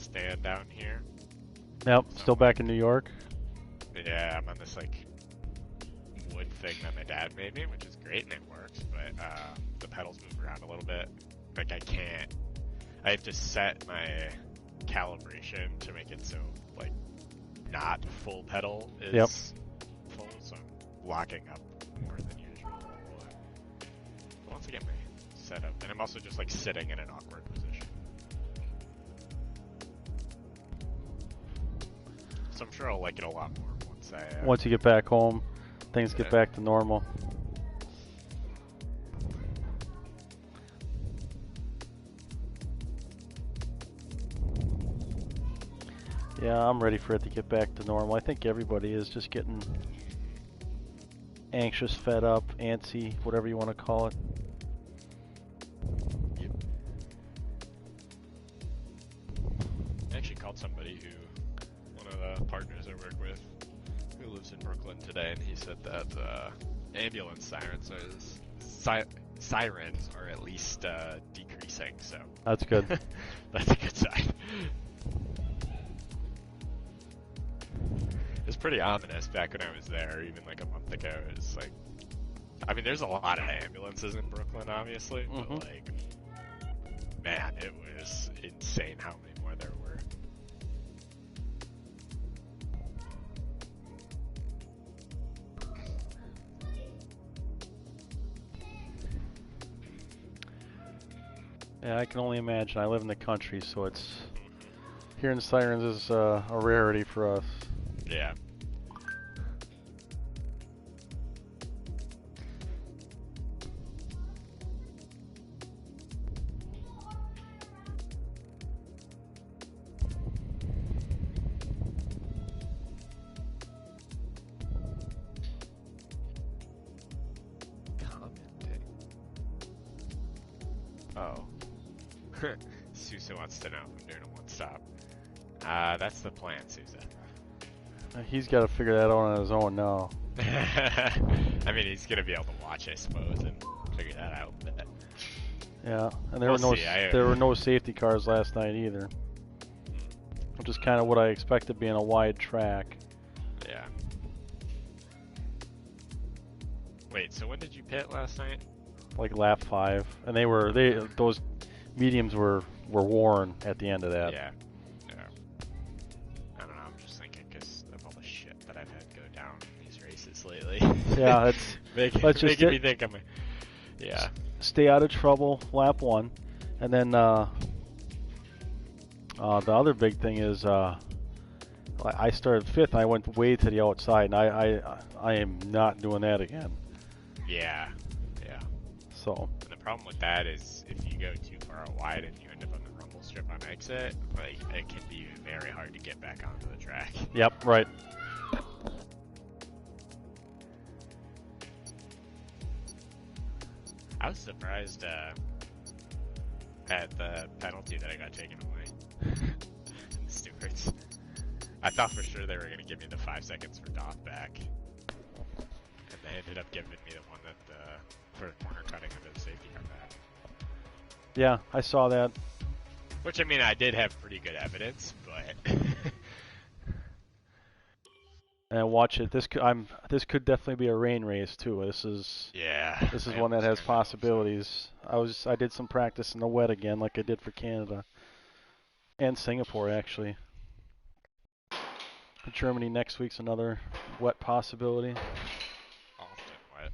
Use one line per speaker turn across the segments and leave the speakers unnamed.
stand down here.
Yep, still back in New York.
Yeah, I'm on this like wood thing that my dad made me, which is great and it works, but the pedals move around a little bit. Like I have to set my calibration to make it so like not full pedal is full, so I'm locking up more than usual. But once I get my setup, and I'm also just like sitting in an awkward position. So I'm sure I'll like it a lot more
once you get back home, things get back to normal. Yeah, I'm ready for it to get back to normal. I think everybody is just getting anxious, fed up, antsy, whatever you want to call it.
Yep. I actually called somebody one of the partners I work with, who lives in Brooklyn today, and he said that ambulance sirens are at least decreasing, so...
That's good.
That's a good sign. It was pretty ominous back when I was there, even like a month ago. It was like... I mean, there's a lot of ambulances in Brooklyn, obviously, but like... Man, it was insane how many more there were.
Yeah, I can only imagine. I live in the country, so it's hearing sirens is a rarity for us.
Yeah. Oh. Sousa wants to know if I'm doing a one-stop. That's the plan, Sousa.
He's got to figure that out on his own now.
I mean, he's going to be able to watch, I suppose, and figure that out. But
yeah, and there were no safety cars last night either. Which is kind of what I expected being a wide track.
Yeah. Wait, so when did you pit last night?
Like lap 5, and those mediums were worn at the end of that.
Yeah. I don't know. I'm just thinking because of all the shit that I've had go down in these races lately.
Yeah, it's
making me think yeah.
Stay out of trouble, lap 1, and then the other big thing is I started 5th. And I went way to the outside, and I am not doing that again.
Yeah.
So.
And the problem with that is if you go too far wide and you end up on the rumble strip on exit, like it can be very hard to get back onto the track.
Yep, right.
I was surprised at the penalty that I got taken away. The stewards. I thought for sure they were going to give me the 5 seconds for doff back. And they ended up giving me the one that for corner cutting under the safety car back.
Yeah, I saw that.
Which, I mean, I did have pretty good evidence, but...
And watch it. This could definitely be a rain race too. This is one that has possibilities. I did some practice in the wet again, like I did for Canada and Singapore actually. Germany next week's another wet possibility.
Often wet.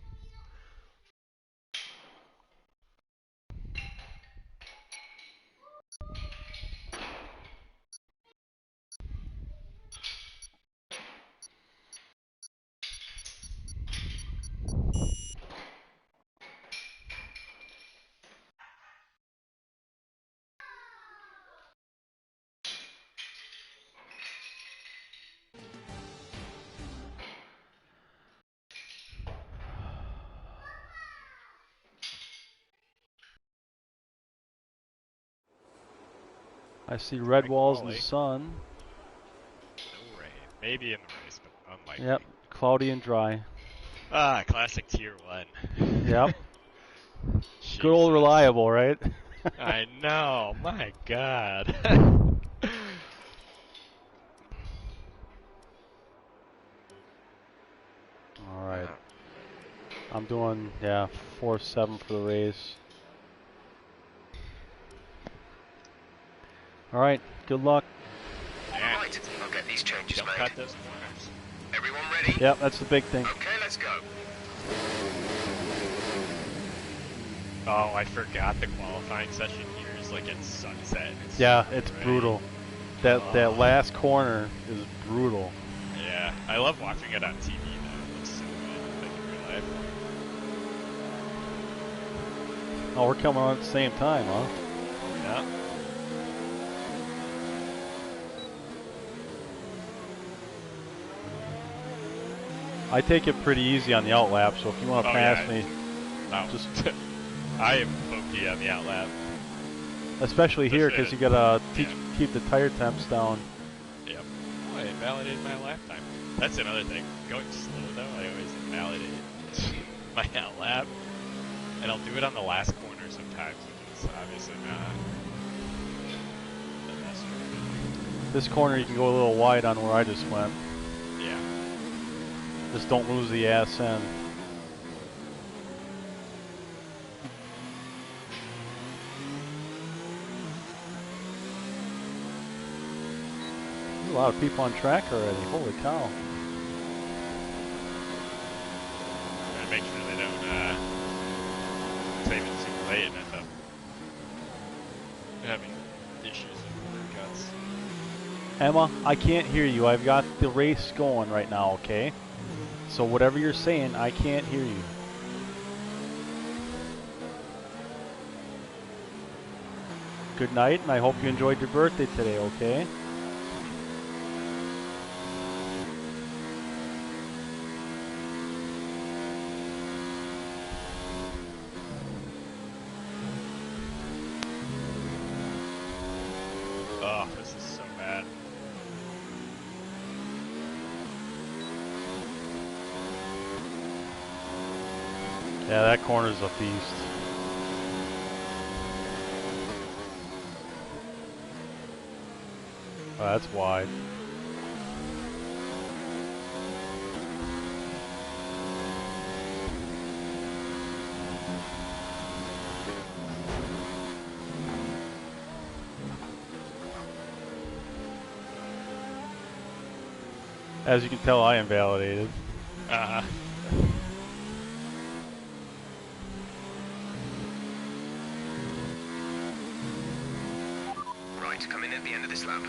I see red walls in the sun.
No rain. Maybe in the race, but unlikely.
Yep, cloudy and dry.
Ah, classic tier 1.
Yep. Good old reliable, right?
I know. My God.
I'm doing, yeah, 4.7 for the race. All right, good luck.
Yeah. Right, I'll get these changes
Don't
made.
cut those corners.
Everyone ready?
Yep, that's the big thing.
Okay, let's go.
Oh, I forgot the qualifying session here is like at sunset.
Yeah, it's brutal. That last corner is brutal.
Yeah, I love watching it on TV though. It looks so good, like in real life.
Oh, we're coming on at the same time, huh?
Yeah.
I take it pretty easy on the outlap, so if you want to pass me, just
I am pokey on the outlap.
Especially here, because you gotta keep the tire temps down.
Yep. Oh, I invalidated my lap time. That's another thing. Going slow though, I always invalidate my outlap, and I'll do it on the last corner sometimes, which is obviously not the best.
This corner you can go a little wide on where I just went.
Yeah.
Just don't lose the ass end. There's a lot of people on track already. Holy cow.
Gotta make sure they don't save it too late and end up having issues with cuts.
Emma, I can't hear you. I've got the race going right now, okay? So whatever you're saying, I can't hear you. Good night, and I hope you enjoyed your birthday today, okay?
Oh, this is so bad.
Yeah, that corner's a beast. Oh, that's wide. As you can tell, I invalidated.
Right, come in at the end of this lap.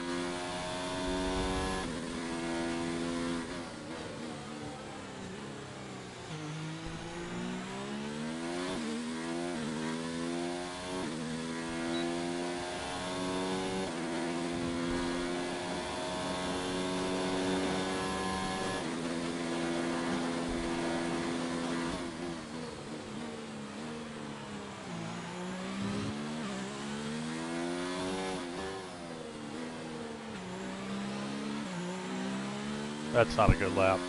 That's not a good lap.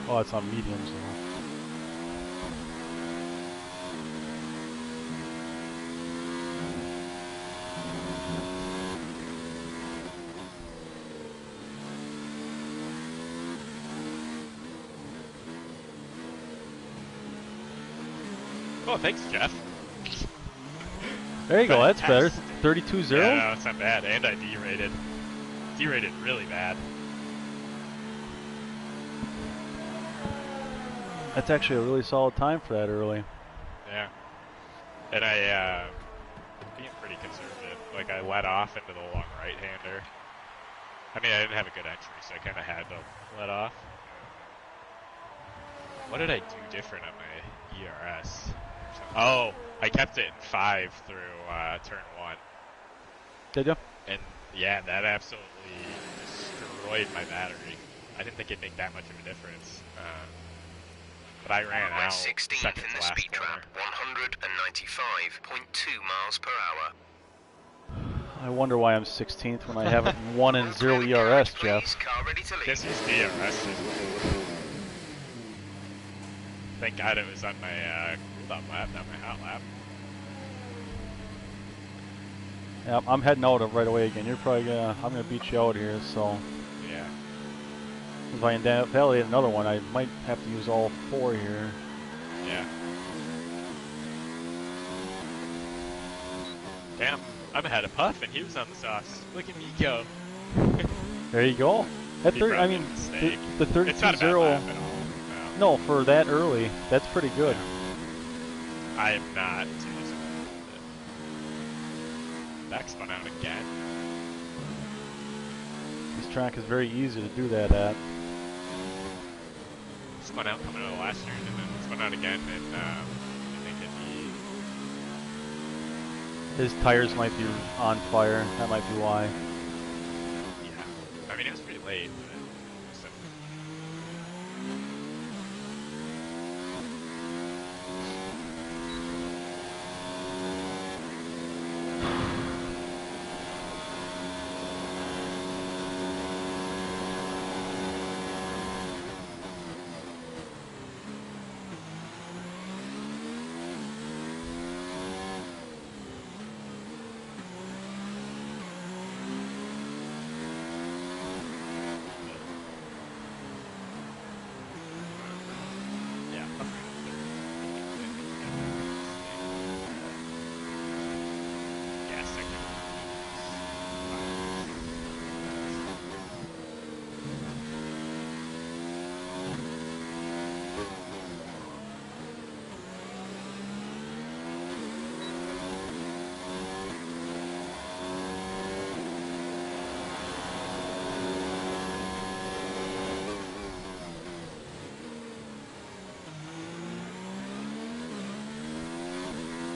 Oh, it's on mediums though.
Oh, thanks, Jeff.
There you go, that's better. 32-0?
Yeah, no, it's not bad. And I derated. Derated really bad.
That's actually a really solid time for that early.
Yeah. And I, being pretty conservative. Like, I let off into the long right-hander. I mean, I didn't have a good entry, so I kind of had to let off. What did I do different on my ERS? Oh, I kept it in 5 through turn 1.
Did you?
And yeah, that absolutely destroyed my battery. I didn't think it'd make that much of a difference. But I ran out
16th
second
in
to
the
last
speed
corner.
trap, 195.2 miles per hour.
I wonder why I'm 16th when I haven't 1 and 0 ERS, Jeff.
Car ready to leave.
Guess he's DRS. Thank God it was on my cooldown lap, not my hot lap.
Yeah, I'm heading out right away again. You're probably I'm gonna beat you out here, so.
Yeah.
If I invalidate another one, I might have to use all 4 here.
Yeah. Damn, I'm ahead of Puff, and he was on the softs. Look at me go.
There you go. At I mean, the 32-0.
It's not a bad lap at all.
No, for that early, that's pretty good.
Yeah. I am not too disappointed with it. Back spun out again.
This track is very easy to do that at.
Spun out coming out of last year, and then spun out again, and I think
his tires might be on fire. That might be why.
Yeah. I mean, it was pretty late, but so.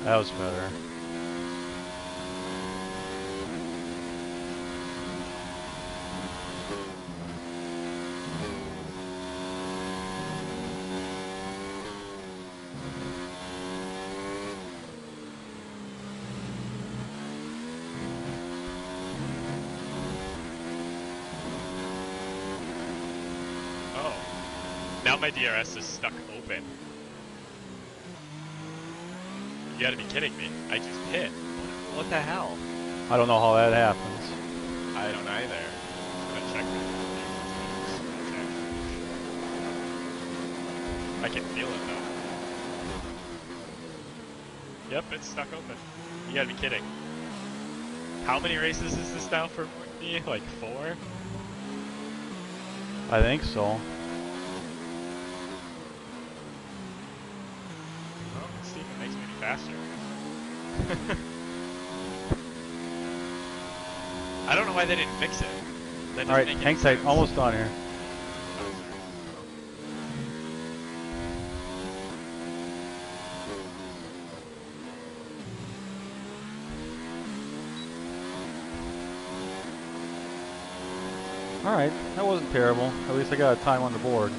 That was better.
Oh. Now my DRS is stuck open. You gotta be kidding me. I just hit. What the hell?
I don't know how that happens.
I don't either. I'm gonna check. I can feel it though. Yep, it's stuck open. You gotta be kidding. How many races is this now for me? Like 4?
I think so.
Well, let's see if it makes me any faster. I don't know why they didn't fix it.
Alright, hang tight. Almost done here. Alright, that wasn't terrible. At least I got a time on the board.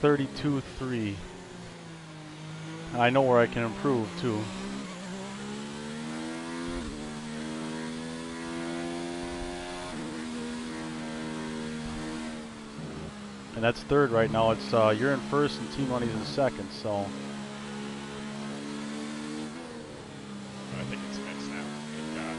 32.3. I know where I can improve too. And that's third right now. It's you're in first and Team Money's in second, so.
I think it's fixed now. Thank God.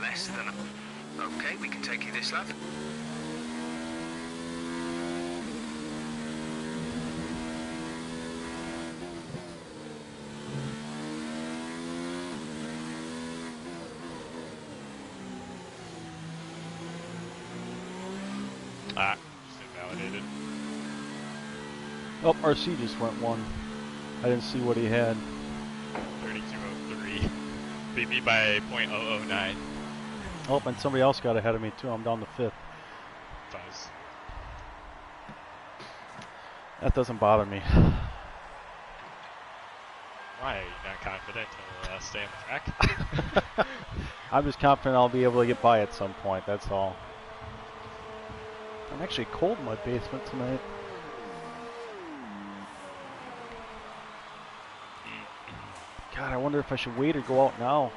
Less than a... Okay, we can take you this lap.
Ah, just invalidated.
Oh, RC just went 1. I didn't see what he had.
32.03. Beat me by .009.
Oh, and somebody else got ahead of me too. I'm down to 5th.
Fuzz.
That doesn't bother me.
Why are you not confident to stay on the track?
I'm just confident I'll be able to get by at some point, that's all. I'm actually cold in my basement tonight. God, I wonder if I should wait or go out now.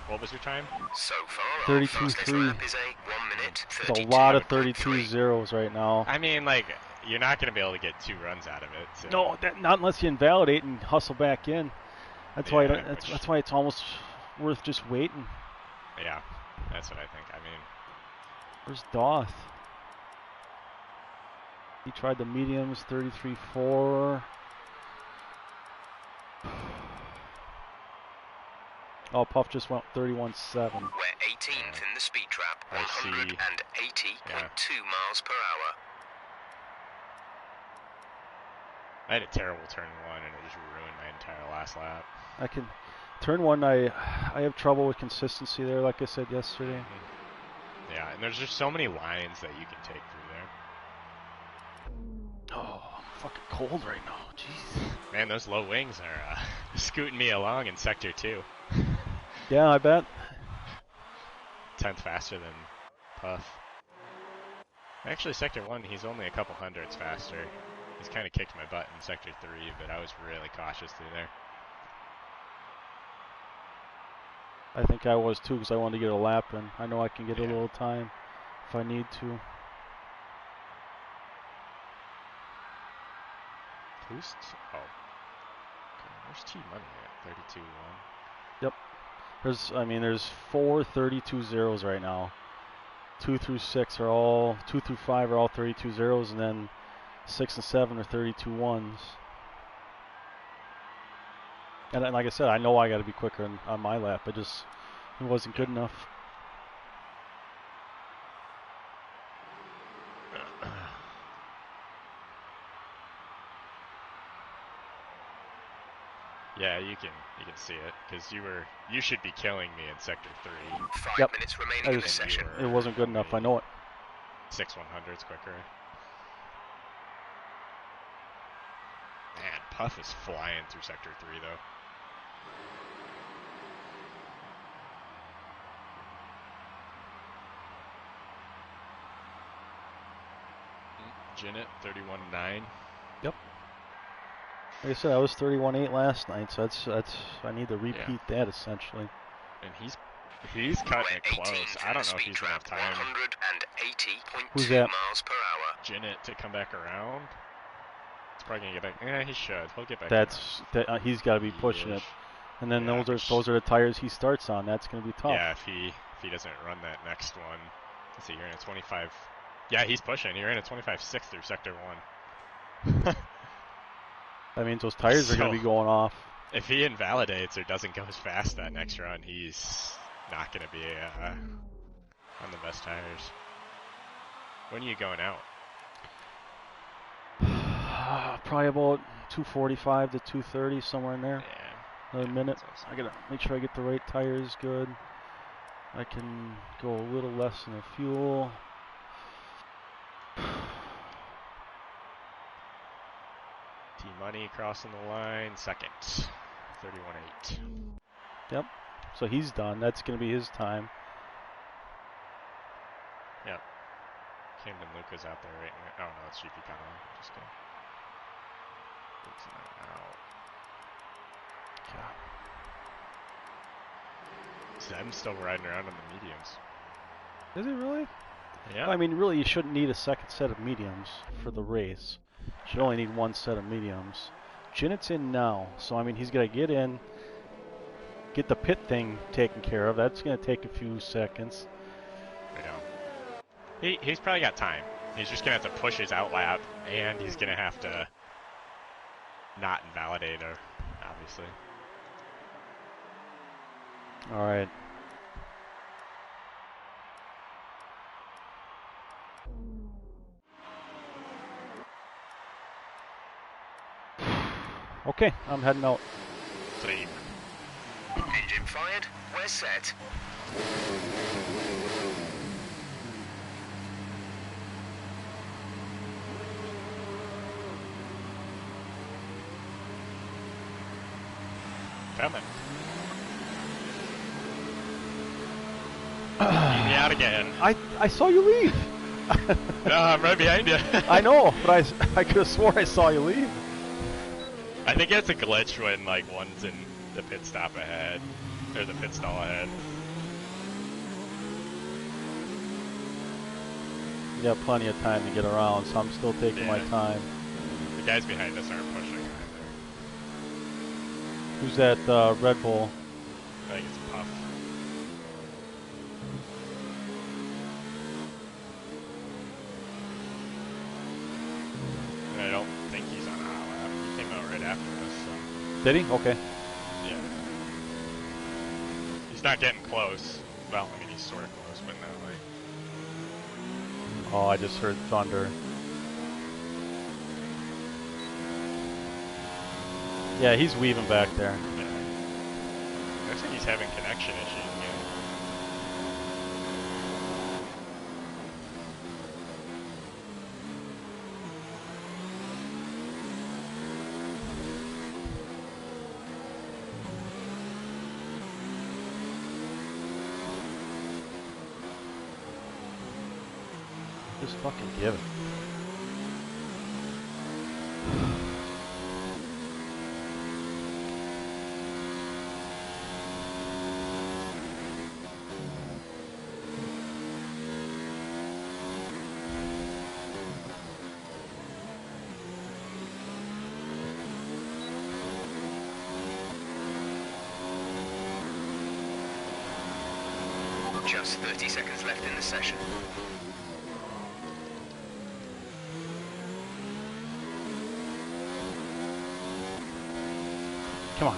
What was your time?
So far,
32.3.
is a 1 minute,
There's a lot of 32 zeros right now.
I mean, like, you're not going to be able to get 2 runs out of it. So.
No, not unless you invalidate and hustle back in. That's why. That's why it's almost worth just waiting.
Yeah, that's what I think. I mean,
where's Doth? He tried the mediums, 33.4. Oh, Puff just went 31.7.
We're 18th in the speed trap, 180.2 miles per hour.
I had a terrible turn 1 and it just ruined my entire last lap.
Turn 1, I have trouble with consistency there, like I said yesterday.
Mm-hmm. Yeah, and there's just so many lines that you can take through there.
Oh, I'm fucking cold right now. Jeez.
Man, those low wings are scooting me along in Sector 2.
Yeah, I bet.
10th faster than Puff. Actually, Sector 1, he's only a couple hundredths faster. He's kind of kicked my butt in Sector 3, but I was really cautious through there.
I think I was too, because I wanted to get a lap in. I know I can get a little time if I need to.
Who's where's T Money at? 32.1.
Yep. There's 4 32 zeros right now. 2 through 5 are all 32 zeros, and then 6 and 7 are 32 ones. And like I said, I know I got to be quicker on my lap. It wasn't good enough.
Yeah, you can see it, because you should be killing me in Sector 3.
5 minutes remaining in the session.
It wasn't good enough. I know it.
6 100s quicker. Man, Puff is flying through Sector 3 though. Jinnit 31.9.
Yep. Like I said, I was 31.8 last night, so that's I need to repeat that essentially.
And he's cutting it close. I don't know if he's gonna have time.
180.2
Who's that?
miles per hour.
Jinnit to come back around. He's probably gonna get back. Yeah, he should. He'll get back.
He's got to be pushing it. And then those are the tires he starts on. That's gonna be tough.
Yeah, if he doesn't run that next one. Let's see, you're in a 25. Yeah, he's pushing. You're in a 25.6 through Sector 1.
That means those tires are going to be going off.
If he invalidates or doesn't go as fast that next run, he's not going to be on the best tires. When are you going out?
Probably about 2:45 to 2:30, somewhere in there.
Yeah.
Another minute. I got to make sure I get the right tires good. I can go a little less in the fuel.
T-Money crossing the line, second, 31.8.
Yep, so he's done. That's going to be his time.
Yep. Camden Luca's out there right now. Oh no, it's GP Connell. Just kidding. Luke's not out. Zem's still riding around on the mediums.
Is he really?
Yeah.
Well, I mean, really, you shouldn't need a second set of mediums for the race. You should only need one set of mediums. Jinnit's in now, so I mean, he's got to get in, get the pit thing taken care of. That's going to take a few seconds.
I know. He's probably got time. He's just going to have to push his outlap, and he's going to have to not invalidate her, obviously.
All right. Okay, I'm heading out.
Same.
Engine fired. We're set.
Coming. Leave me out again.
I saw you leave.
No, I'm right behind you.
I know, but I could have swore I saw you leave.
I think it's a glitch when like one's in the pit stop ahead, or the pit stall ahead.
You got plenty of time to get around, so I'm still taking my time.
The guys behind us aren't pushing either.
Who's that Red Bull?
I think it's Puff. And I don't think he's on a hot lap. He came out right after us, so.
Did he? Okay.
Yeah. He's not getting close. Well, I mean, he's sort of close, but not like.
Oh, I just heard thunder. Yeah, he's weaving back there.
Yeah. Looks like he's having connection issues again.
Just fucking give it.
Just 30 seconds left in the session.
Come on.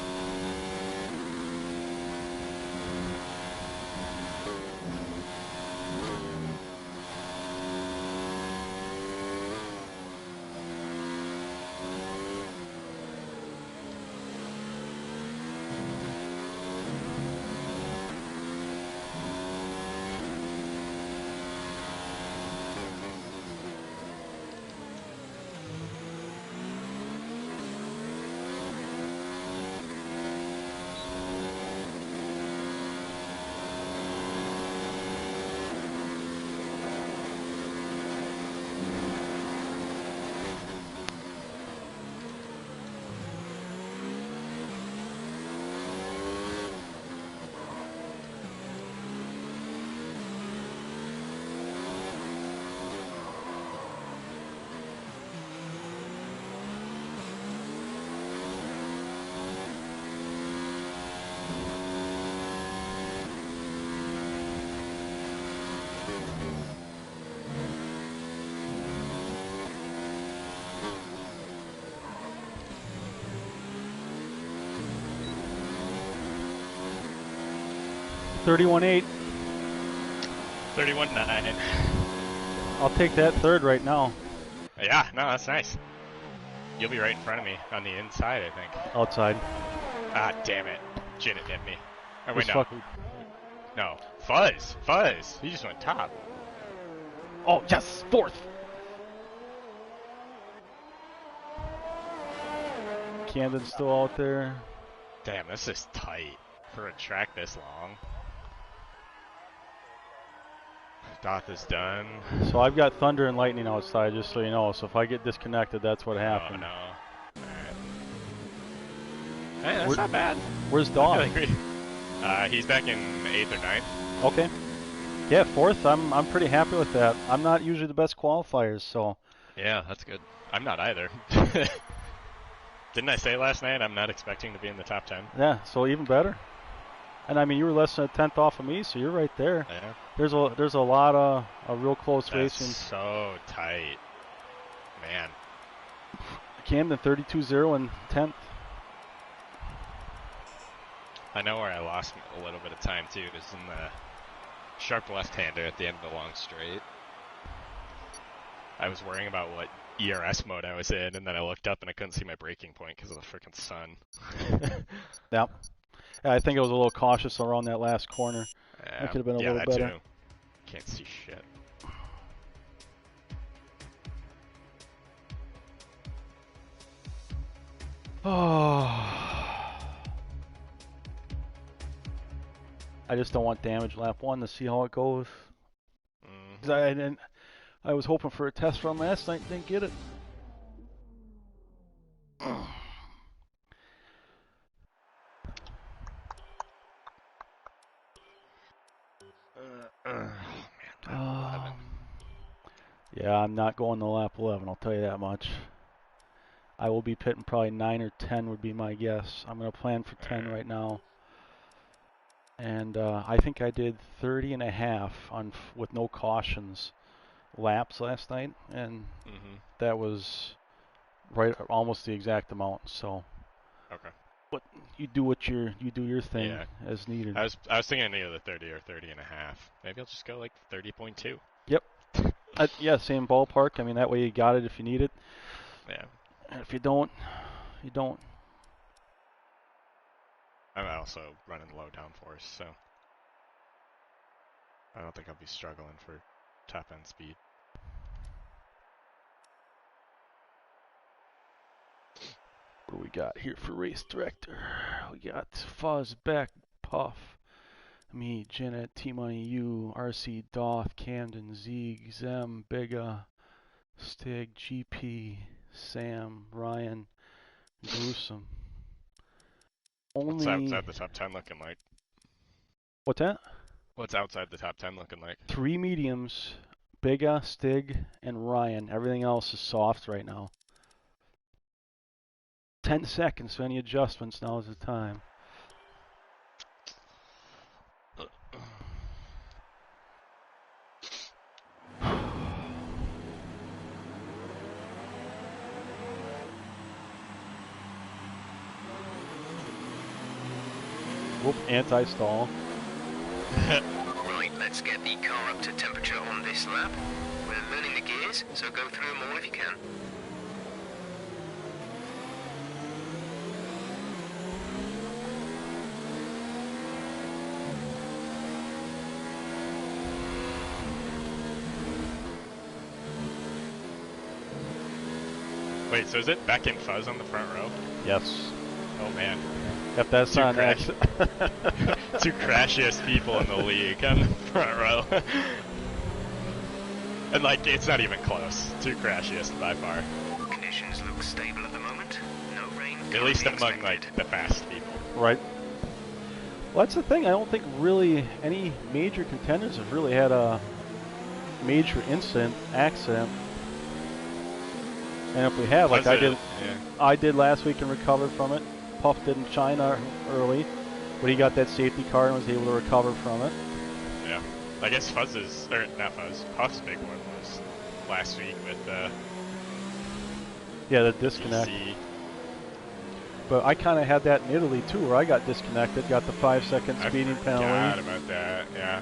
$31.8.
31.9.
I'll take that third right now.
Yeah, no, that's nice. You'll be right in front of me on the inside, I think.
Outside.
Ah, damn it. Jin it hit me. Oh, wait,
Just
no.
fucking...
No. Fuzz. Fuzz. He just went top.
Oh, yes! Fourth! Camden's still out there.
Damn, this is tight for a track this long. Doth is done.
So I've got thunder and lightning outside, just so you know. So if I get disconnected, that's what happened.
Oh, no. Alright. Hey, that's not bad.
Where's Dawg?
He's back in 8th or 9th.
Okay. Yeah, 4th. I'm pretty happy with that. I'm not usually the best qualifiers, so.
Yeah, that's good. I'm not either. Didn't I say last night I'm not expecting to be in the top 10?
Yeah, so even better. And I mean, you were less than a 10th off of me, so you're right there.
Yeah.
There's a lot of real close
That's
racing.
So tight, man.
Camden 32-0 and 10th.
I know where I lost a little bit of time too. It was in the sharp left-hander at the end of the long straight. I was worrying about what ERS mode I was in, and then I looked up and I couldn't see my braking point because of the freaking sun.
Yeah. I think I was a little cautious around that last corner. I could have been a little better.
Too. Can't see shit.
Oh. I just don't want damage lap 1 to see how it goes. Because I was hoping for a test run last night, didn't get it. Yeah, I'm not going to lap 11, I'll tell you that much. I will be pitting probably 9 or 10 would be my guess. I'm going to plan for 10 right now. And I think I did 30 and a half with no cautions laps last night, and that was right almost the exact amount. So,
okay.
But you do your thing as needed.
I was thinking either 30 or 30 and a half. Maybe I'll just go like 30.2.
Yep. Yeah, same ballpark. I mean, that way you got it if you need it.
Yeah.
And if you don't, you don't.
I'm also running low downforce, so I don't think I'll be struggling for top end speed.
What do we got here for race director? We got Fuzz, Beck, Puff, me, Janet, T-Money, you, RC, Doth, Camden, Zeeg, Zem, Biga, Stig, GP, Sam, Ryan, Gruesome.
What's outside the top 10 looking like?
What's that?
What's outside the top 10 looking like?
3 mediums, Biga, Stig, and Ryan. Everything else is soft right now. 10 seconds, so any adjustments, now is the time. Whoop, anti-stall.
Right, let's get the car up to temperature on this lap. We're learning the gears, so go through them all if you can.
Wait, so is it Beck and Fuzz on the front row?
Yes.
Oh man.
If that's on accident.
2 crashiest people in the league on the front row. And like, it's not even close. 2 crashiest by far.
Conditions look stable at the moment. No rain.
At least among like the fast people.
Right. Well, that's the thing. I don't think really any major contenders have really had a major accident. And if we have, like I did last week and recovered from it. Puff did in China early, but he got that safety car and was able to recover from it.
Yeah. I guess Puff's big one was last week with
the disconnect.
DC.
But I kind of had that in Italy too, where I got disconnected, got the 5-second speeding penalty.
I forgot about that, yeah.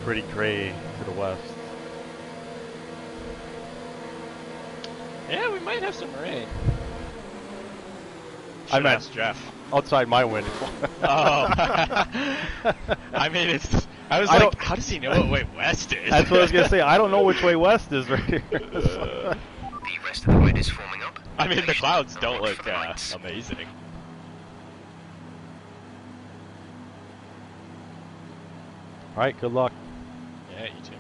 Pretty gray to the west.
Yeah, we might have some rain.
I meant
Jeff.
Outside my window.
Oh. I mean, I was like, how does he know what way west is?
That's what I was going to say. I don't know which way west is right here.
The rest of the grid is forming up.
I mean, the clouds don't look amazing.
All right, good luck.
Yeah, you too.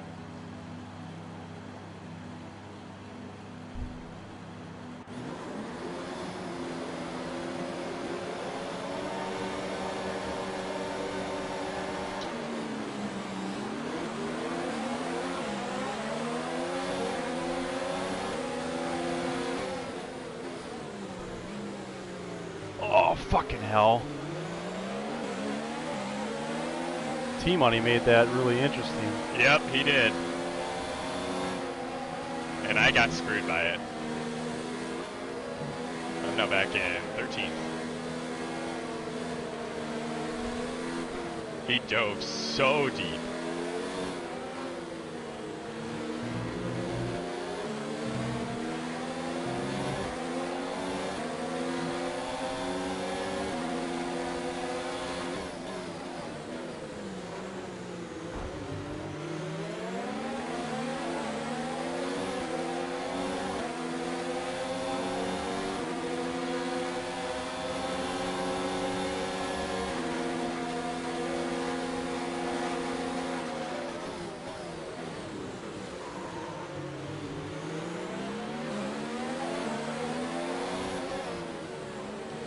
Fucking hell. T-Money made that really interesting.
Yep, he did. And I got screwed by it. I'm now back in 13th. He dove so deep.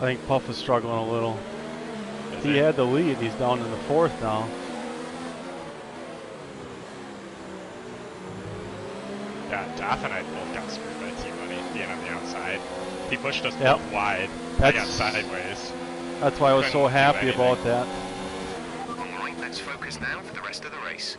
I think Puff is struggling a little.
Is
He had the lead. He's down in the 4th now.
Yeah, Doff and I both got screwed by T-Money being on the outside. He pushed us
Yep.
both wide. I got sideways.
That's why I was so
Couldn't do
happy about
anything.
that.
Alright, let's focus now for the rest of the race.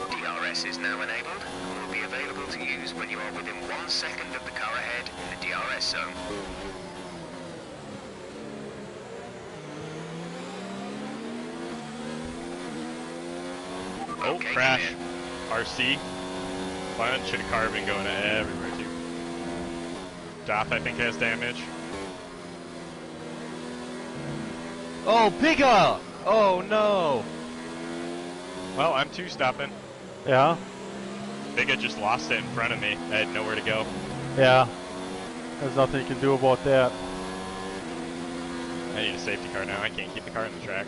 DRS is now enabled and will be available to use when you are within 1 second of the car ahead in the DRS zone.
Oh,
Okay,
crash.
clear.
RC. Bunch of carbon going everywhere, too. Doff, I think, has damage.
Oh, Pika! Oh no!
Well, I'm 2 stopping.
Yeah?
Biga just lost it in front of me. I had nowhere to go.
Yeah. There's nothing you can do about that.
I need a safety car now. I can't keep the car on the track.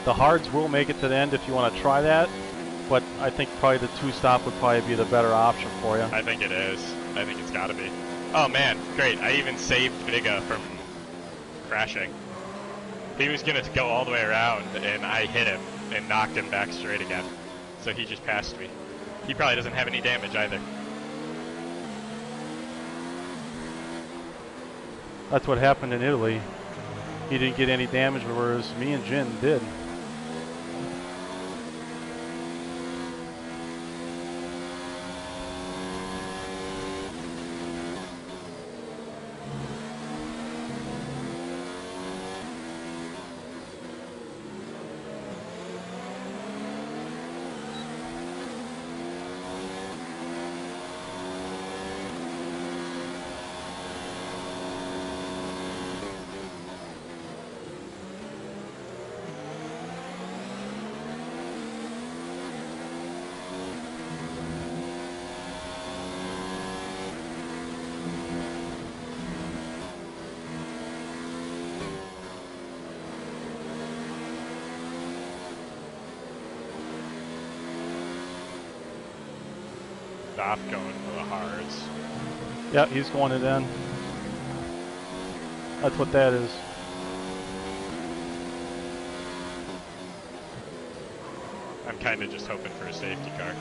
The hards will make it to the end if you want to try that, but I think probably the 2-stop would probably be the better option for you.
I think it is. I think it's got to be. Oh man, great. I even saved Biga from crashing. He was going to go all the way around, and I hit him and knocked him back straight again. So he just passed me. He probably doesn't have any damage either.
That's what happened in Italy. He didn't get any damage, whereas me and Jin did.
Stoff going for the hards.
Yeah, he's going it in. That's what that is.
I'm kind of just hoping for a safety car.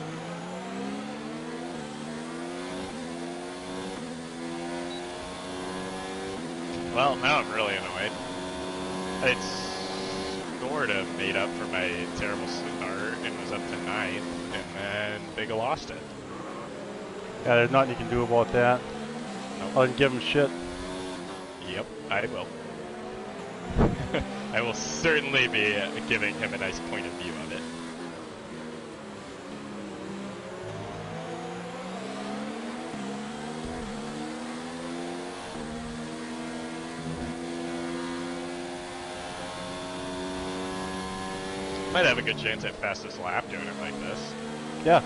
Well, now I'm really annoyed. It's sort of made up for my terrible start and was up to 9th, and then Bigga lost it.
Yeah, there's nothing you can do about that.
Nope.
Other than give him shit.
Yep, I will. I will certainly be giving him a nice point of view of it. Might have a good chance at fastest lap doing it like this.
Yeah.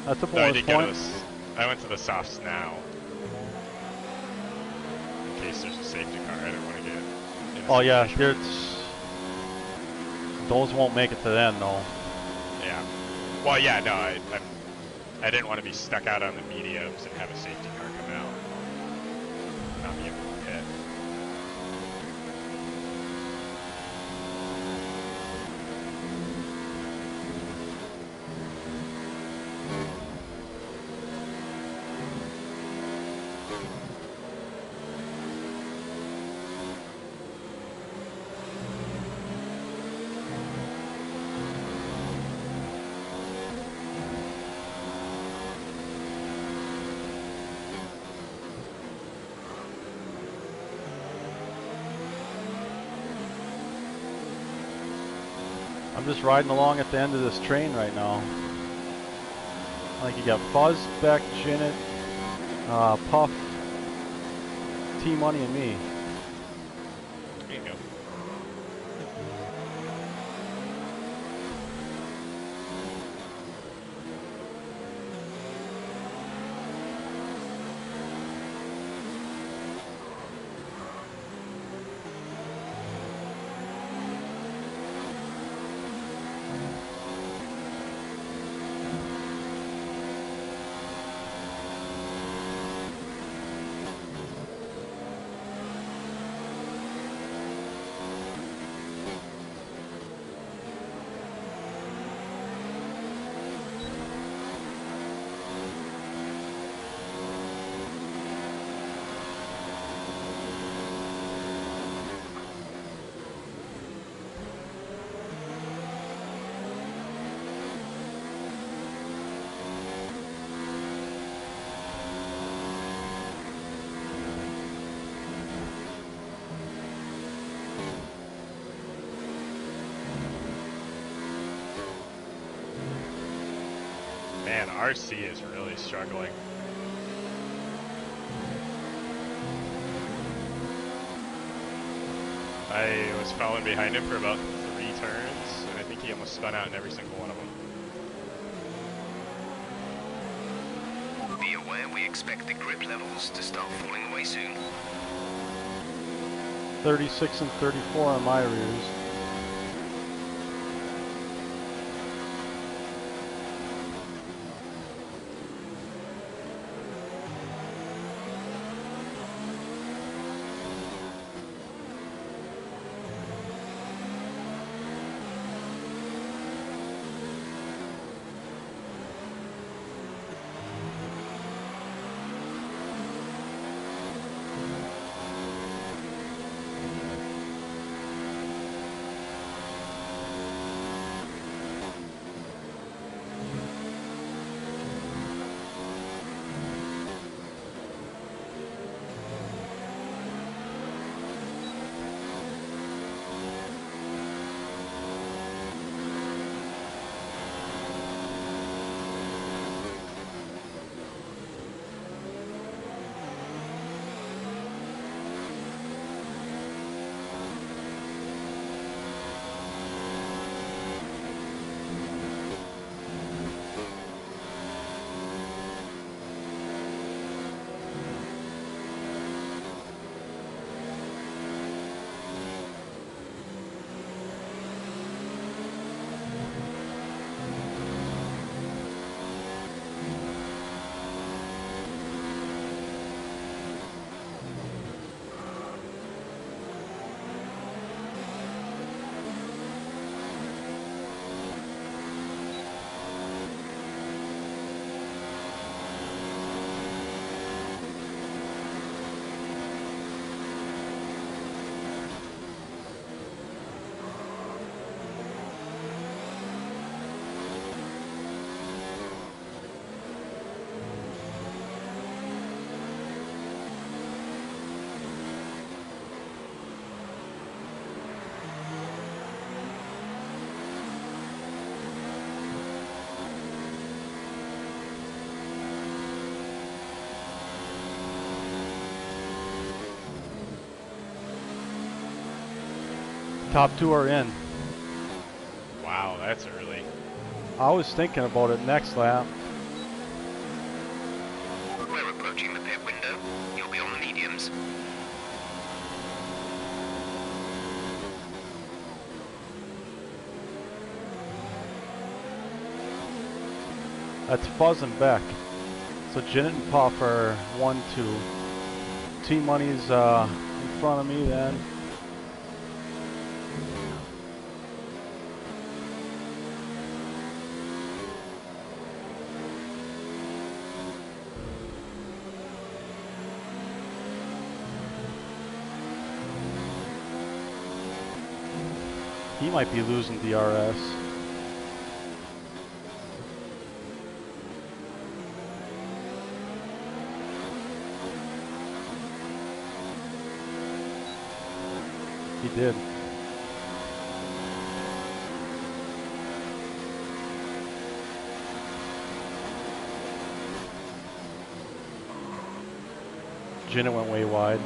That's a bonus point.
I went to the softs now. In case there's a safety car, I don't want to get in a
Oh yeah,
situation.
those won't make it to the end though.
Yeah. Well, yeah, no, I didn't want to be stuck out on the mediums and have a safety car come out. Not be able to pit.
I'm just riding along at the end of this train right now. I think you got Fuzz, Beck, Jinnit, Puff, T-Money, and me.
There you go. Man, RC is really struggling. I was following behind him for about 3 turns, and I think he almost spun out in every single one of them.
Be aware we expect the grip levels to start falling away soon.
36 and 34 on my rears. Top 2 are in.
Wow, that's early.
I was thinking about it next lap.
We're approaching the pit window. You'll be on the mediums.
That's Fuzz and Beck. So Janet and Puff are 1-2. T-Money's in front of me then. He might be losing DRS. He did. Janet went way wide.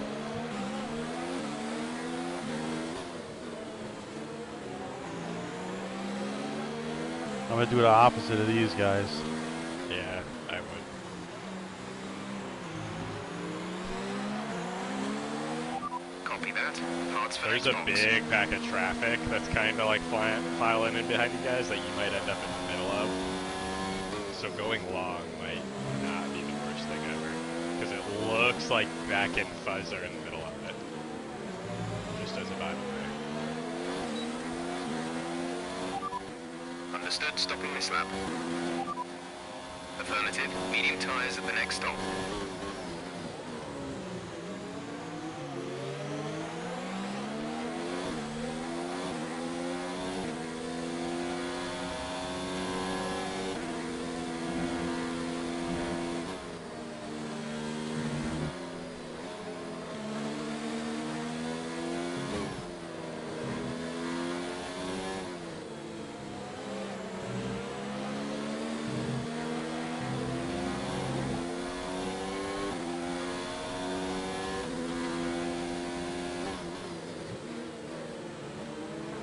I'm gonna do the opposite of these guys.
Yeah, I would.
Copy that. Parts for
There's a
Xbox.
big pack of traffic that's kind of like filing in behind you guys that you might end up in the middle of. So going long might not be the worst thing ever. Because it looks like Beck and Fuzz are in the middle of it. Just as a by the way.
Understood. Stopping this lap. Affirmative. Medium tyres at the next stop.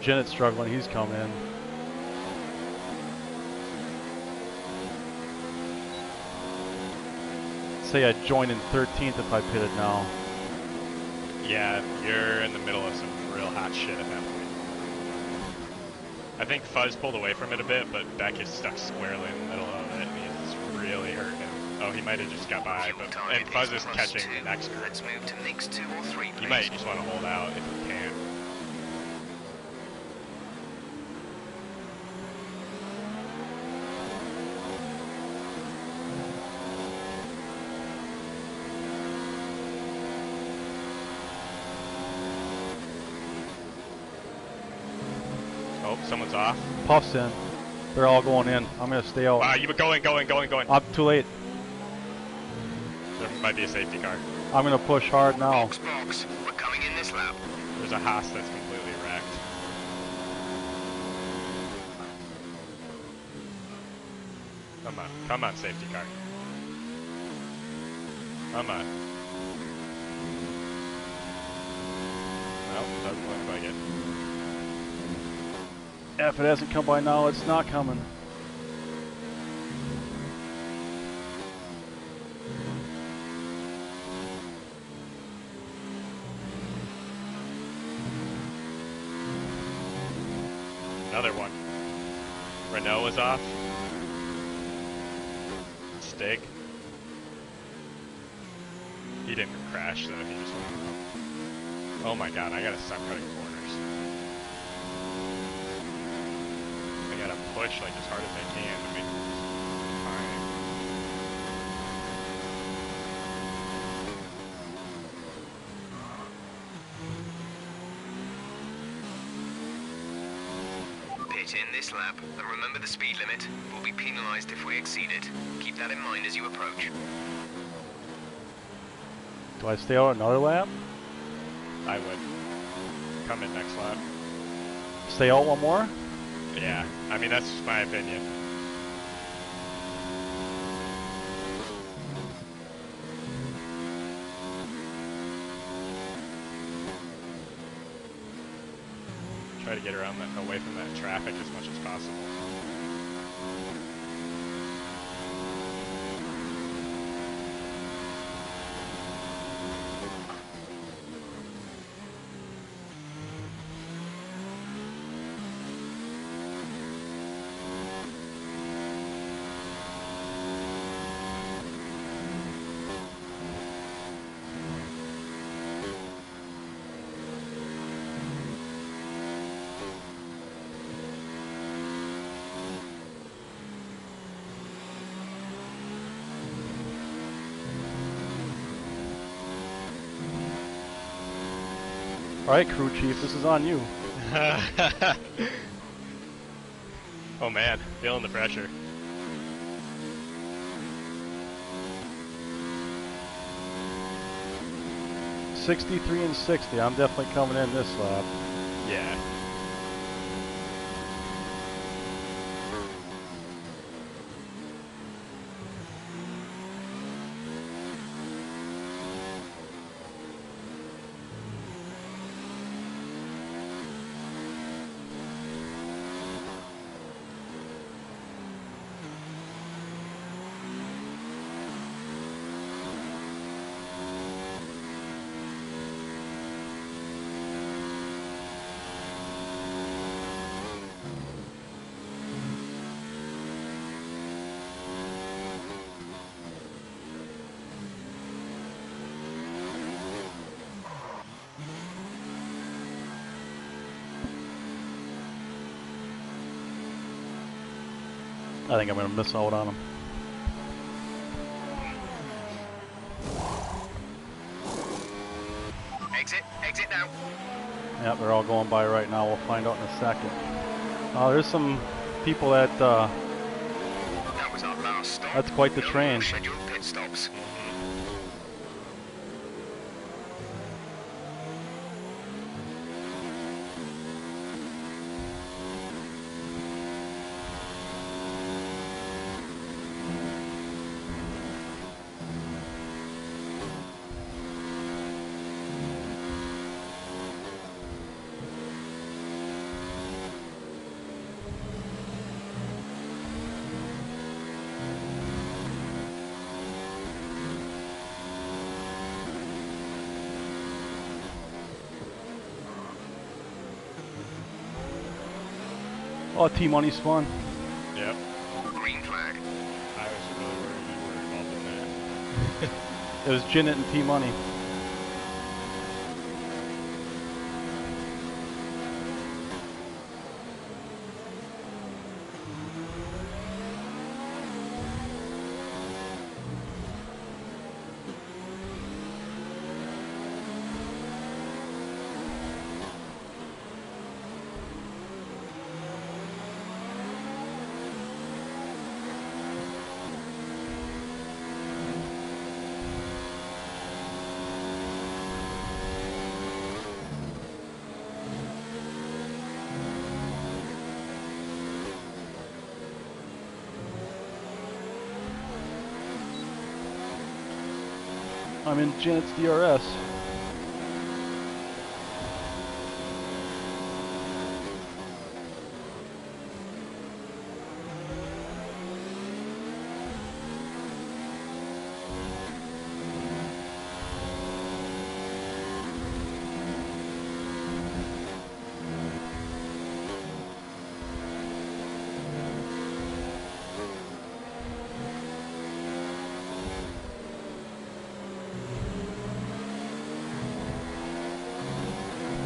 Janet's struggling, he's coming in. Say I'd join in 13th if I pitted now.
Yeah, you're in the middle of some real hot shit at that point. I think Fuzz pulled away from it a bit, but Beck is stuck squarely in the middle of it, and it's really hurting him. Oh, he might have just got by, but and Fuzz is catching the next group.
Let's move to mix 2 or 3, please.
You might just want to hold out if you can. Oh, someone's off.
Puff's in. They're all going in. I'm gonna stay out.
Wow, you were going.
I'm too late.
There might be a safety car.
I'm gonna push hard now.
Box. We're coming in this lap.
There's a Haas that's completely wrecked. Come on, safety car. Come on. Well, doesn't look like it.
If it hasn't come by now, it's not coming.
Another one. Renault was off. Stig. He didn't crash though, he just went off. Oh my god, I gotta stop cutting corners. I gotta push like as hard as I can to make it
Pit in this lap, and remember the speed limit. We'll be penalised if we exceed it. Keep that in mind as you approach.
Do I stay out another lap?
I would. Come in next lap.
Stay out one more?
Yeah, I mean that's just my opinion. try to get around that, away from that traffic as much as possible.
Alright, crew chief, this is on you.
Oh man, feeling the pressure.
'63 and 60. I'm definitely coming in this lap.
Yeah.
I think I'm going to miss out on them.
Exit now.
Yep, they're all going by right now. We'll find out in a second. There's some people that...
That was our last stop.
That's quite the train.
Scheduled pit stops.
Oh, T-Money spun.
Yep.
Green flag.
I was really worried you were involved in that.
It was Jinnit and T-Money. I'm in Jinnit's DRS.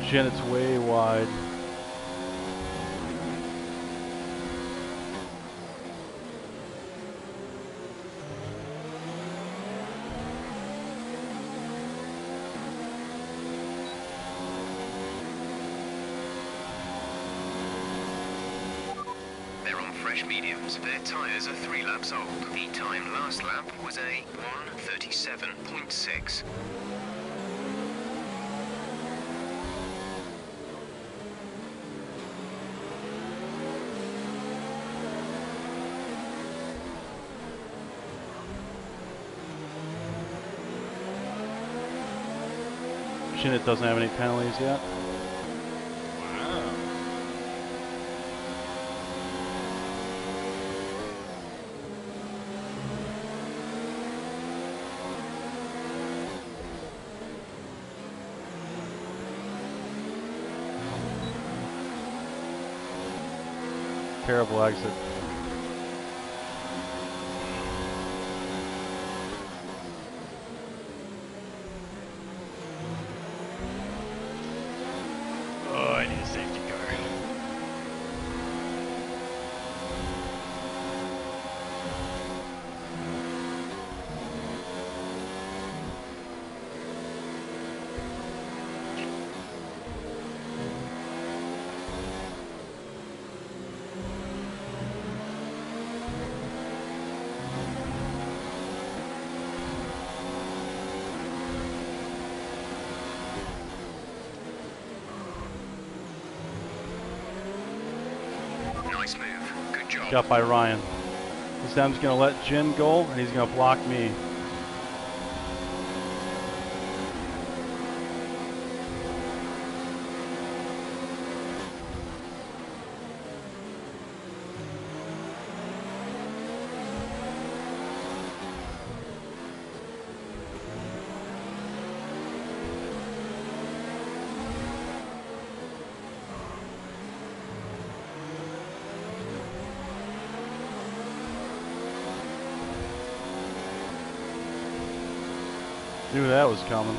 Jinnit's way wide.
They're on fresh mediums. Their tyres are 3 laps old. The time last lap was a 1:37.6.
Jinnit doesn't have any penalties yet.
Wow.
terrible exit.
Oh, I need a safety car.
Nice move. Good job.
Got by Ryan. This time he's going to let Jin go, and he's going to block me. Knew that was coming.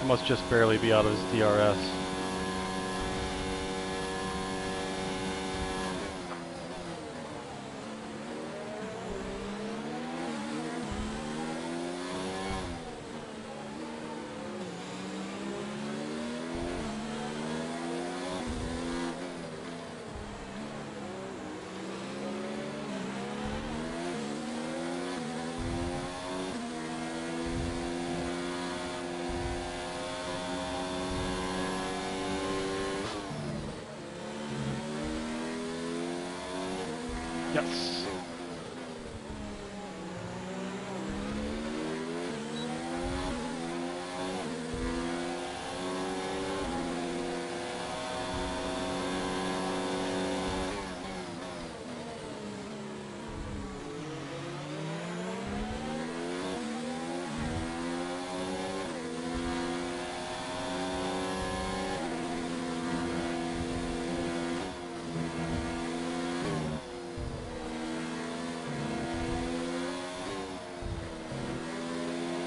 Must just barely be out of his DRS. Yes.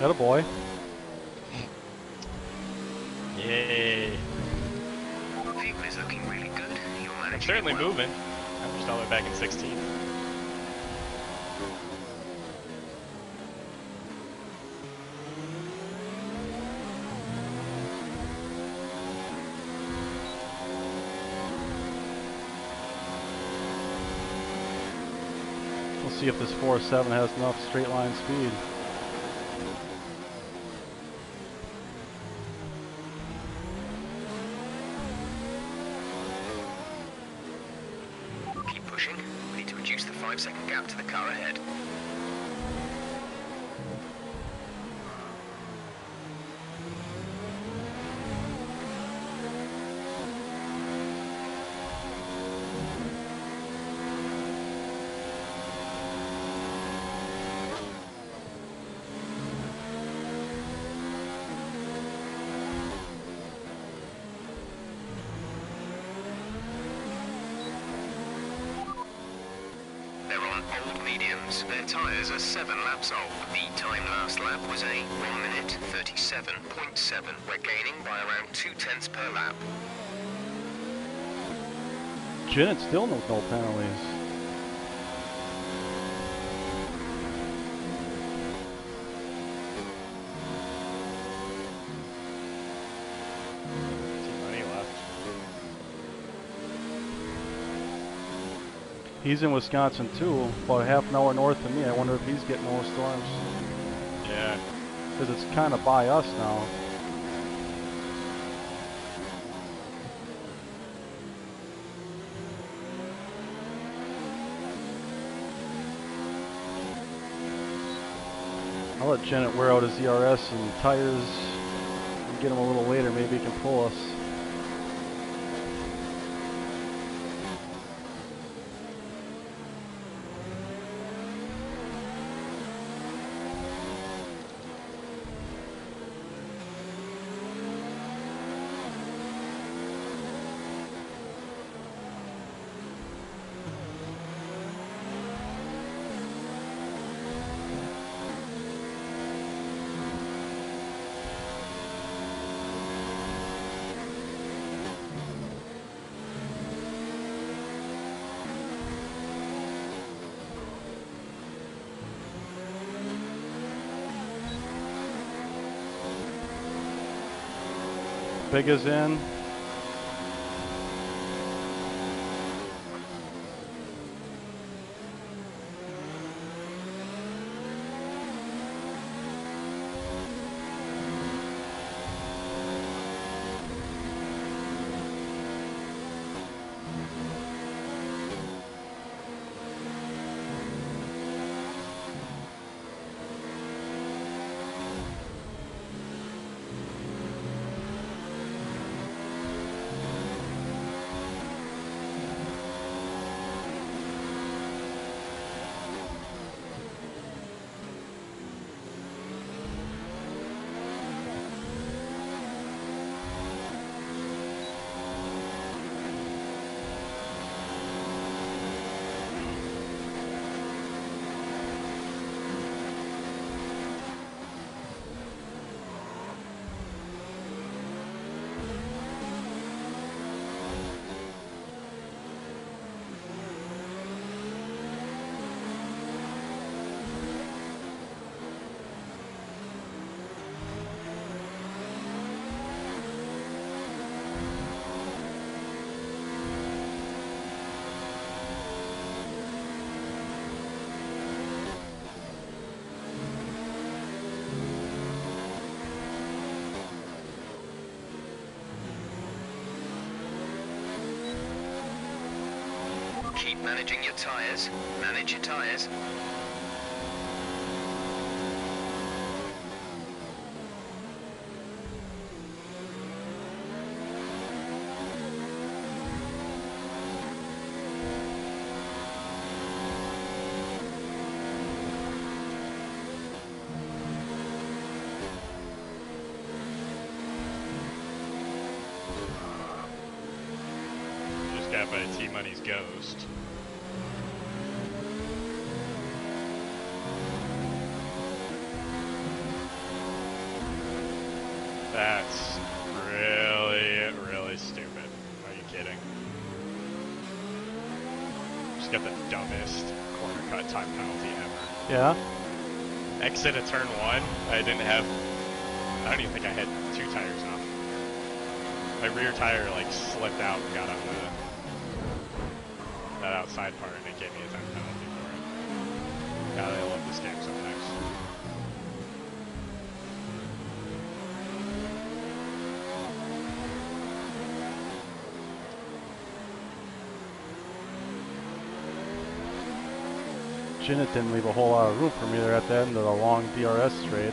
Atta boy.
Yay.
The vehicle is looking really good. You're managing
I'm certainly
it well.
moving. I'm just all the way back in 16.
We'll see if this 4.7 has enough straight line speed.
Keep pushing. We need to reduce the 5-second gap to the car ahead. They're on old mediums. points. Their tyres are 7 laps old. The time last lap was a 1 minute 37.7. We're gaining by around 0.2 per lap.
Janet still no penalties. He's in Wisconsin too, about half an hour north of me. I wonder if he's getting more storms.
Yeah.
Because it's kind of by us now. I'll let Janet wear out his ERS and tires and get him a little later. Maybe he can pull us. Big is in.
Keep managing your tyres. Manage your tyres.
Just got by T-Money's Ghost. That's really, really stupid. Are you kidding? Just got the dumbest corner cut time penalty ever.
Yeah?
Exit of turn 1, I don't even think I had 2 tires off. My rear tire like slipped out and got on that outside part and it gave me a time penalty for it. God, I love this game so much.
Janet didn't leave a whole lot of room for me there at the end of the long DRS straight.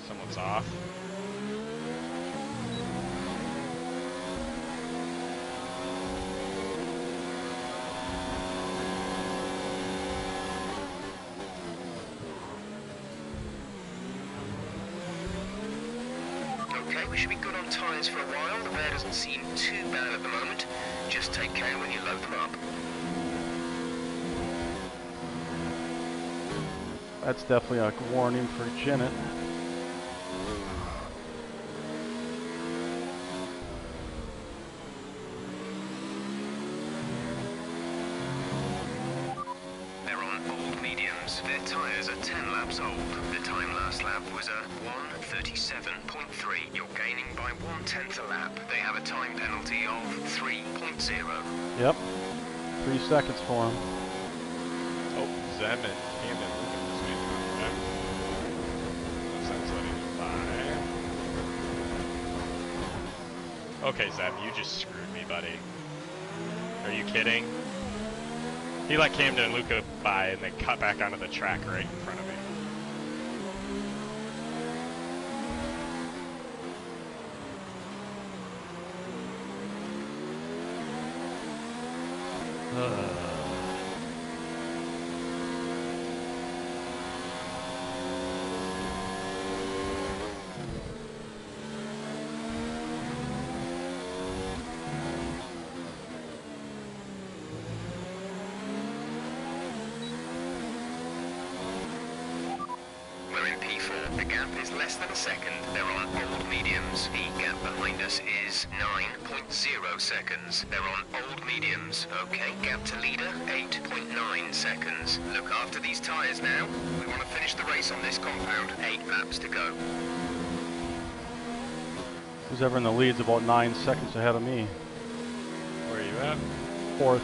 Someone's off.
we should be good on tyres for a while. The wear doesn't seem too bad at the moment. Just take care when you load them up.
That's definitely a warning for Janet.
They're on old mediums. Their tyres are 10 laps old. The time last lap was a 1:37.3. You're gaining by 1/10 a lap. They have a time penalty of 3.0.
Yep. 3 seconds for him.
Oh, Zem and Camden looking this way. Zem's letting him by. Okay, Zem, you just screwed me, buddy. Are you kidding? He let Camden and Luca by and then cut back onto the track right in front of me.
We're in P4. The gap is less than a second. They're on old mediums. The gap behind us is 9.0 seconds. They're on old mediums. Okay, gap to leader, 8.9 seconds. Look after these tyres now. We want to finish the race on this compound. 8 laps to go.
Who's ever in the lead's about 9 seconds ahead of me.
Where are you at?
4th.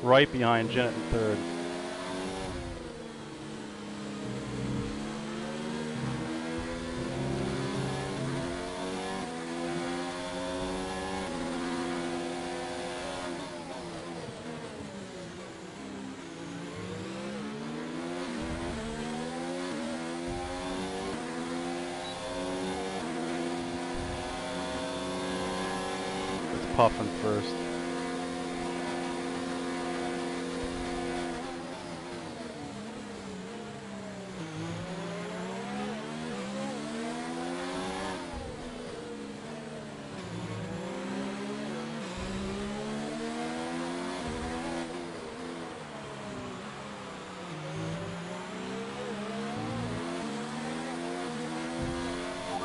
Right behind Janet in 3rd. Puffin first.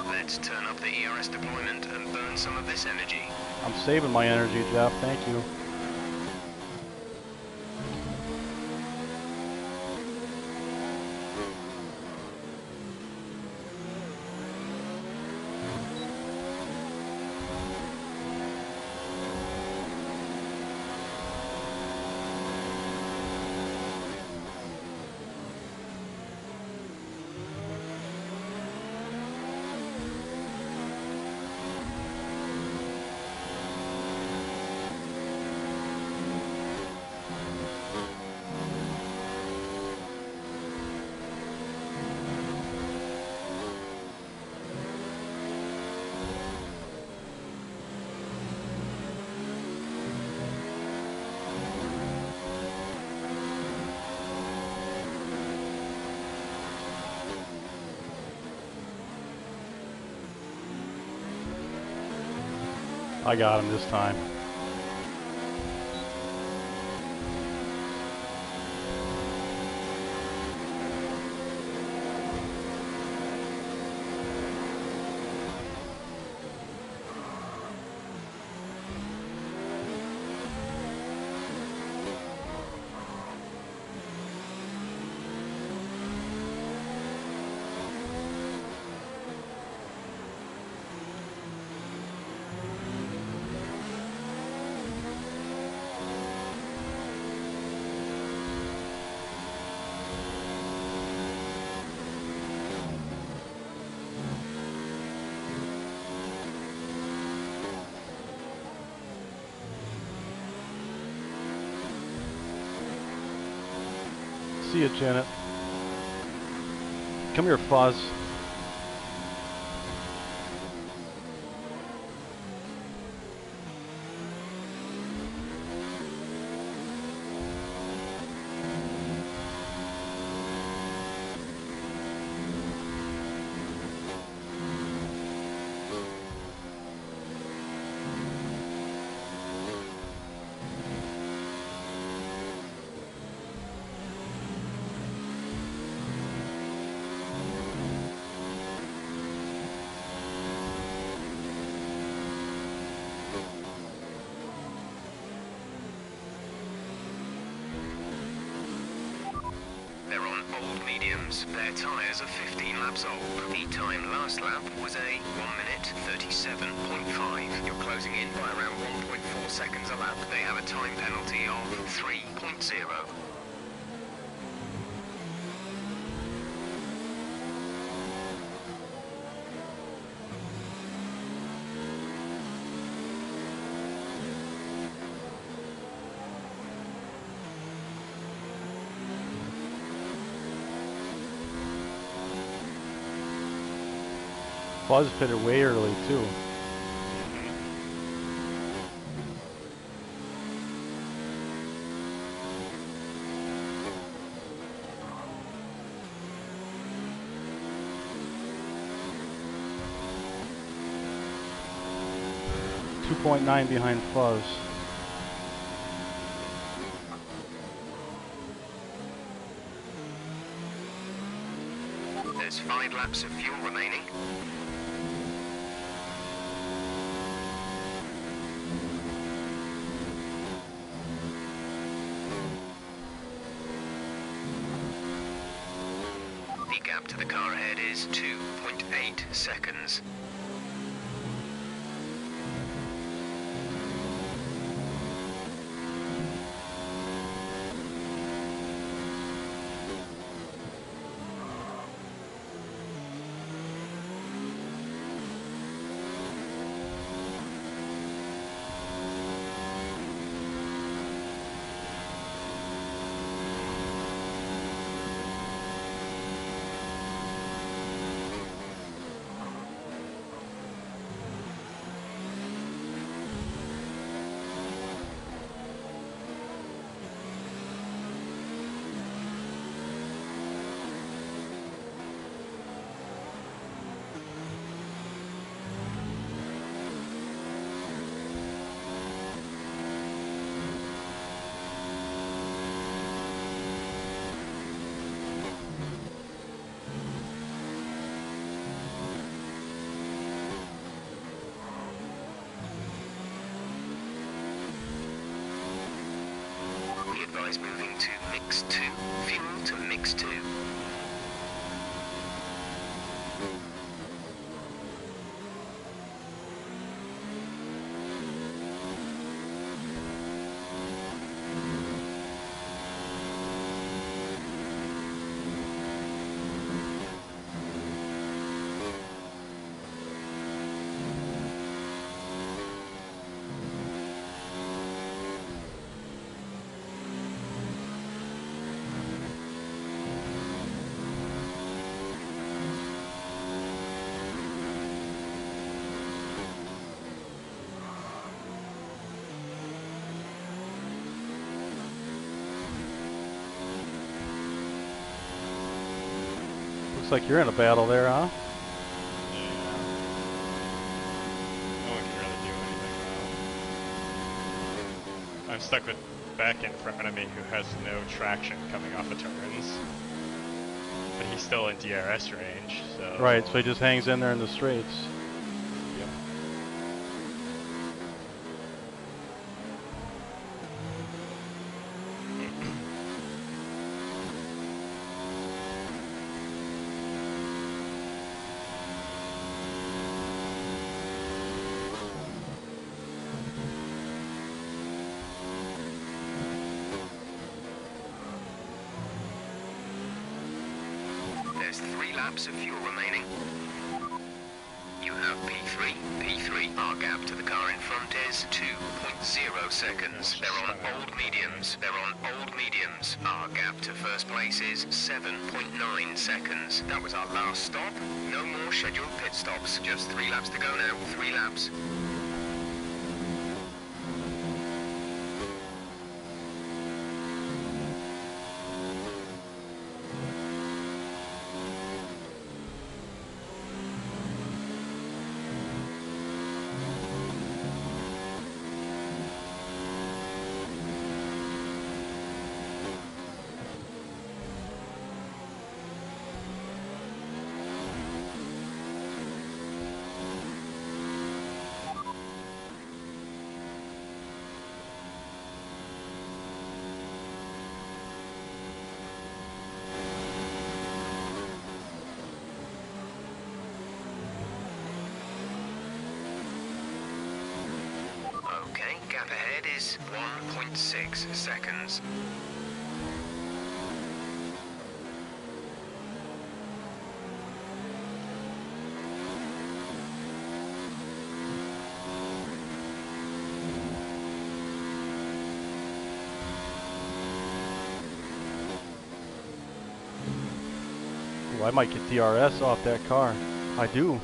Let's turn up the ERS deployment and burn some of this energy.
I'm saving my energy, Jeff. Thank you. I got him this time. See you, Janet. Come here, Fuzz.
mediums. Their tyres are 15 laps old. The time last lap was a 1 minute 37.5. You're closing in by around 1.4 seconds a lap. They have a time penalty of 3.0.
Buzz pitted way early too. .9 behind Fuzz.
There's 5 laps of fuel remaining. The gap to the car ahead is 2.8 seconds. Advise moving to mix 2. Fuel to mix 2.
Looks like you're in a battle there, huh?
Yeah. No one can really do anything though. I'm stuck with Beck in front of me who has no traction coming off of turns. But he's still in DRS range, so...
Right, so he just hangs in there in the straights.
Yep.
There's 3 laps of fuel remaining. You have P3. P3. Our gap to the car in front is 2.0 seconds. They're on old mediums. They're on old mediums. Our gap to first place is 7.9 seconds. That was our last stop. No more scheduled pit stops. Just 3 laps to go now. 3 laps. Gap ahead is 1.6 seconds.
Ooh, I might get DRS off that car. I do.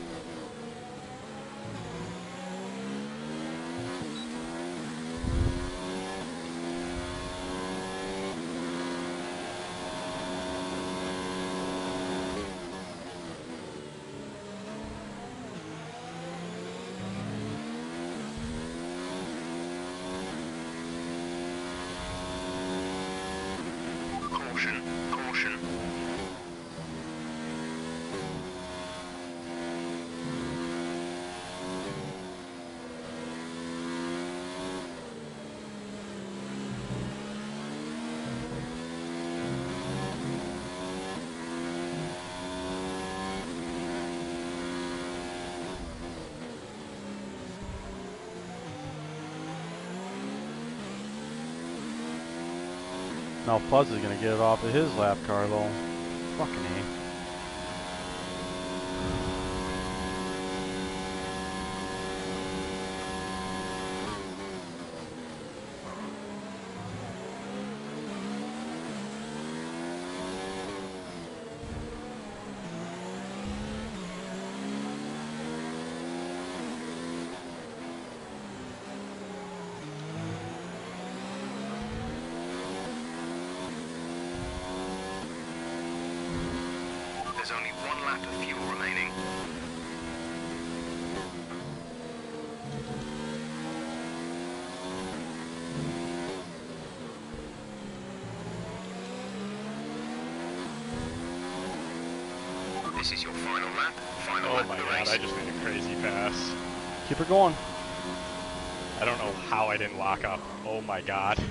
Caution, caution.
Now Fuzz is going to get it off of his lap car though. Fucking A.
There's only 1 lap of fuel remaining. This is your final lap. Final lap
Oh my
of the
god,
race.
I just made a crazy pass.
Keep her going.
I don't know how I didn't lock up. Oh my god.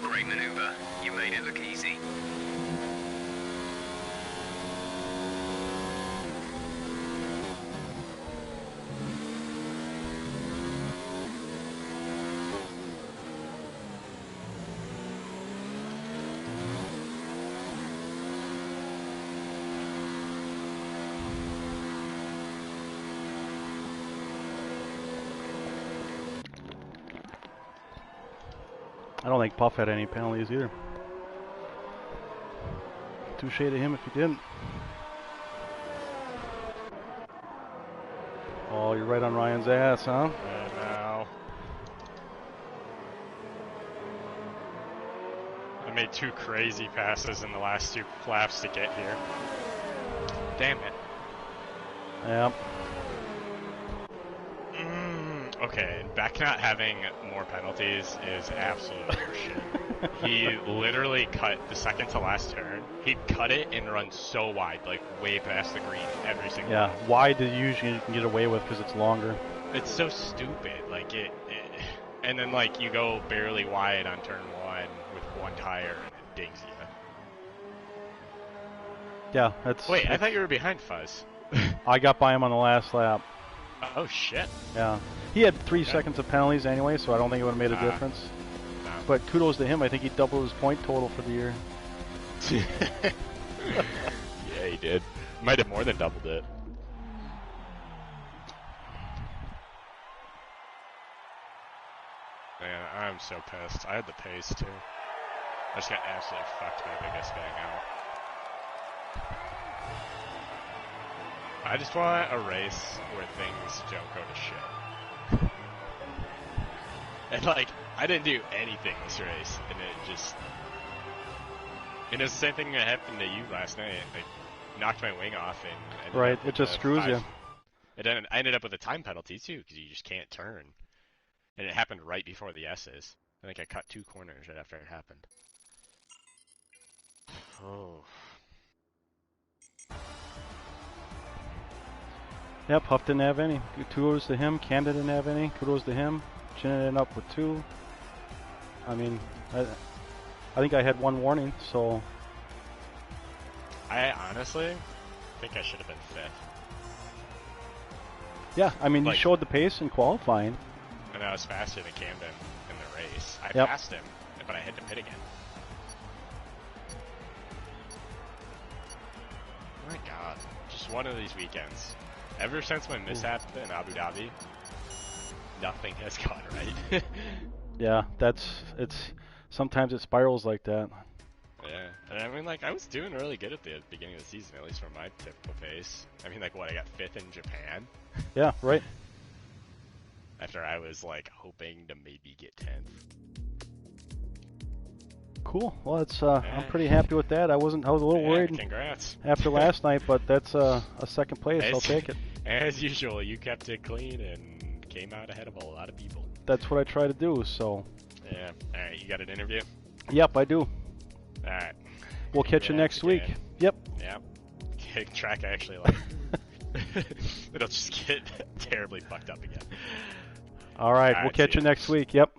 Great maneuver. You made it look easy.
I don't think Puff had any penalties either. Touche to him if he didn't. Oh, you're right on Ryan's ass, huh?
And now I made 2 crazy passes in the last 2 laps to get here. Damn it.
Yep.
Okay, and Beck not having more penalties is absolute horseshit. He literally cut the second to last turn. He'd cut it and run so wide, like way past the green every single time.
Yeah, wide is usually you can get away with because it's longer.
It's so stupid. Like it, and then like you go barely wide on turn 1 with 1 tire and it dings you.
Yeah, that's.
Wait, I thought you were behind Fuzz.
I got by him on the last lap.
Oh shit.
Yeah. He had 3 seconds of penalties anyway, so I don't think it would have made a difference.
No.
But kudos to him. I think he doubled his point total for the year.
did. Might have more than doubled it. Man, I'm so pissed. I had the pace too. I just got absolutely fucked by the biggest bang out. I just want a race where things don't go to shit. And like, I didn't do anything this race, and it just... And it's the same thing that happened to you last night. Like, knocked my wing off and...
Right, it just screws you.
I ended up with a time penalty too, because you just can't turn. And it happened right before the S's. I think I cut 2 corners right after it happened. Oh.
Yep, Huff didn't have any. Kudos to him. Canada didn't have any. Kudos to him. Chin ended up with 2. I mean, I think I had 1 warning, so...
I honestly think I should have been 5th.
Yeah, I mean,
like,
you showed the pace in qualifying.
And I was faster than Camden in the race. I passed him, but I had to pit again. Oh my god. Just one of these weekends. Ever since my mishap in Abu Dhabi, nothing has gone right.
Yeah, sometimes it spirals like that.
Yeah, and I mean, like, I was doing really good at the beginning of the season, at least for my typical pace. I mean, like, what, I got 5th in Japan?
Yeah, right.
After I was, like, hoping to maybe get 10th.
Cool. Well, it's I'm pretty happy with that. I was a little worried.
Congrats.
After last night, but that's a 2nd place. I'll take it.
As usual, you kept it clean and came out ahead of a lot of people.
That's what I try to do. So.
Yeah. All right. You got an interview?
Yep, I do.
All right.
We'll catch you next week. Yep.
Yep. Track I actually like. It'll just get terribly fucked up again.
All right. We'll catch you next week. Yep.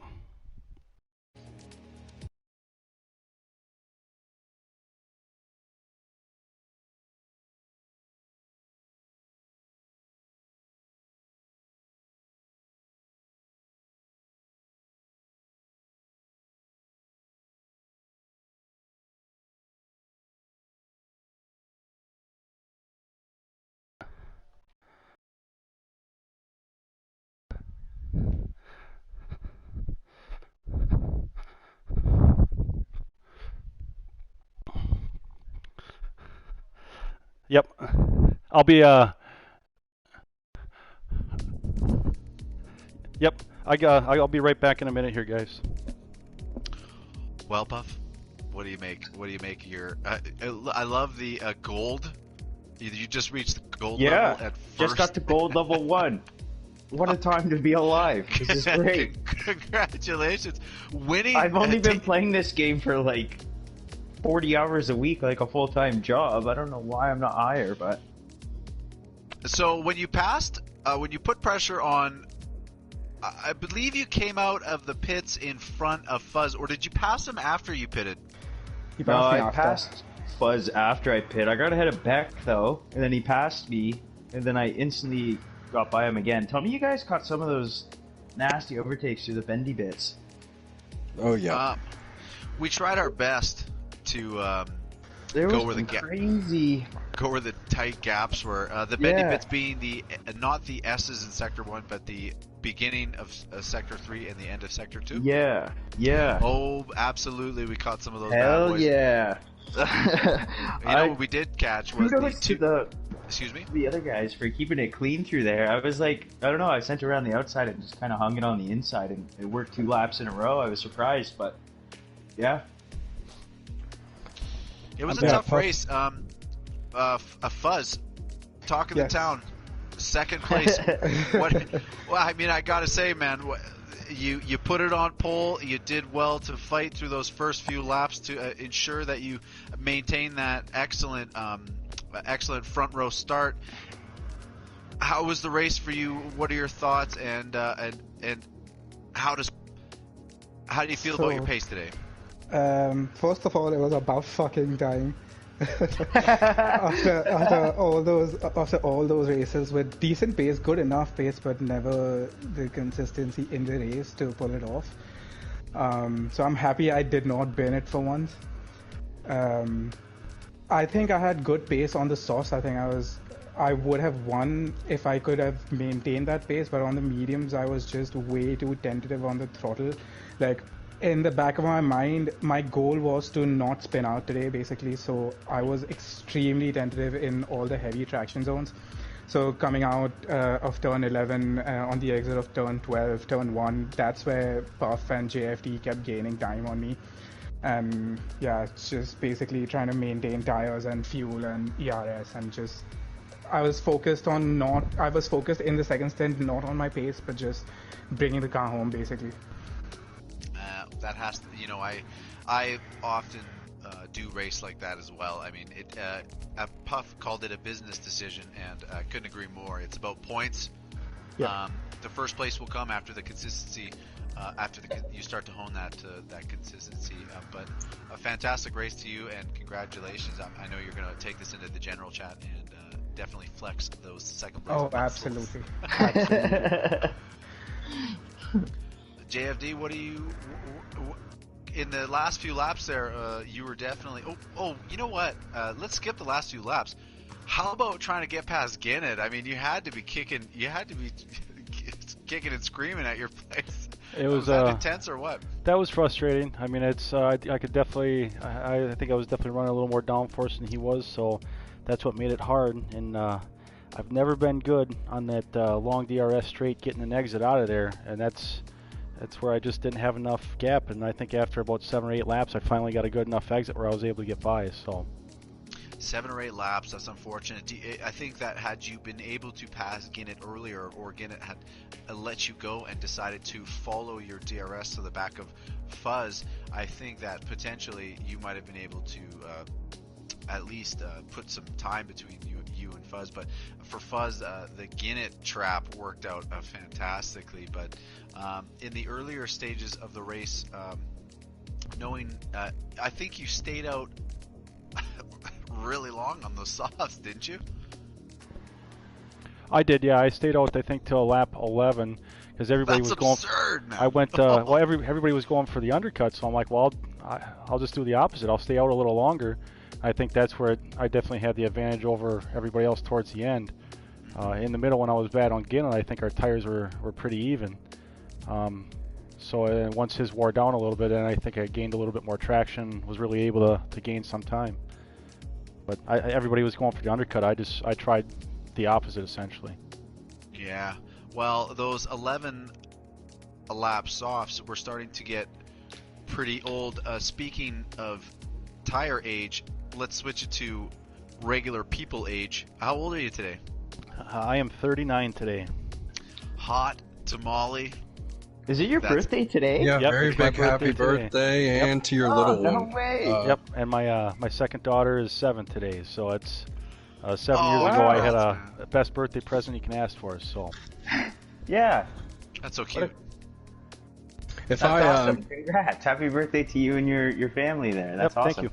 Yep. I'll be Yep. I'll be right back in a minute here, guys.
Well, Puff, what do you make? What do you make your? I love the gold. You just reached the gold level at first.
Just got to gold level 1. What a time to be alive. This is great.
Congratulations. Winning.
I've only been playing this game for like 40 hours a week, like a full-time job. I don't know why I'm not higher, but...
So when you passed, when you put pressure on, I believe you came out of the pits in front of Fuzz, or did you pass him after you pitted?
No, I passed Fuzz after I pit. I got ahead of Beck, though, and then he passed me, and then I instantly got by him again. Tell me you guys caught some of those nasty overtakes through the bendy bits.
Oh, yeah.
We tried our best to go where the tight gaps were. The bendy bits being the not the S's in Sector 1, but the beginning of Sector 3 and the end of Sector 2.
Yeah, yeah.
Oh, absolutely, we caught some of those
Hell
bad boys.
Yeah.
You know what we did catch was excuse me?
The other guys for keeping it clean through there. I was like, I don't know, I sent around the outside and just kind of hung it on the inside, and it worked 2 laps in a row. I was surprised, but yeah.
It was a tough race. A Fuzz, talking the town, 2nd place. Well, I mean, I gotta say, man, you put it on pole. You did well to fight through those first few laps to ensure that you maintain that excellent front row start. How was the race for you? What are your thoughts, and how do you feel about your pace today?
First of all, it was about fucking time. after all those races with decent pace, good enough pace, but never the consistency in the race to pull it off. So I'm happy I did not bin it for once. I think I had good pace on the sauce. I think I would have won if I could have maintained that pace, but on the mediums I was just way too tentative on the throttle. Like, in the back of my mind, my goal was to not spin out today, basically, so I was extremely tentative in all the heavy traction zones. So coming out of turn 11, on the exit of turn 12, turn 1, that's where Puff and JFD kept gaining time on me. And yeah, it's just basically trying to maintain tires and fuel and ERS, and just I was focused in the second stint, not on my pace, but just bringing the car home, basically.
That has to, I often do race like that as well. I mean, Puff called it a business decision, and I couldn't agree more. It's about points.
Yeah.
The first place will come after the consistency. After you start to hone that consistency. But a fantastic race to you, and congratulations. I know you're going to take this into the general chat and definitely flex those second place.
Oh, absolutely.
JFD, what do you... In the last few laps there, you were definitely... Oh, you know what? Let's skip the last few laps. How about trying to get past Ginnett? I mean, you had to be kicking and screaming at your place.
It was
that intense or what?
That was frustrating. I mean, it's I could definitely... I think I was definitely running a little more downforce than he was, so that's what made it hard. And I've never been good on that long DRS straight, getting an exit out of there, and that's where I just didn't have enough gap. And I think after about 7 or 8 laps, I finally got a good enough exit where I was able to get by. So
7 or 8 laps, that's unfortunate. I think that had you been able to pass Ginnett earlier, or Ginnett had let you go and decided to follow your DRS to the back of Fuzz, I think that potentially you might have been able to at least put some time between you and Fuzz. But for Fuzz, the Ginnett trap worked out fantastically. But in the earlier stages of the race, I think you stayed out really long on those softs, didn't you?
I did, yeah. I stayed out, I think, till lap 11 because everybody was going.
Absurd, man.
I went. Well, everybody was going for the undercut, so I'm like, well, I'll just do the opposite. I'll stay out a little longer. I think that's where I definitely had the advantage over everybody else towards the end. In the middle, when I was bad on Ginnett, I think our tires were pretty even. So once his wore down a little bit, and I think I gained a little bit more traction, was really able to gain some time. But everybody was going for the undercut. I tried the opposite, essentially.
Yeah. Well, those 11 lap softs were starting to get pretty old. Speaking of tire age, let's switch it to regular people age. How old are you today?
I am 39 today.
Hot tamale.
Is it your birthday today?
Yeah,
yep,
very big happy birthday, and to your little
no
one.
Way.
Yep, and my second daughter is 7 today, so it's 7 years
wow.
ago I had a best birthday present you can ask for. So
yeah,
that's so cute.
That's awesome. Congrats! Happy birthday to you and your family there. That's awesome.
Thank you.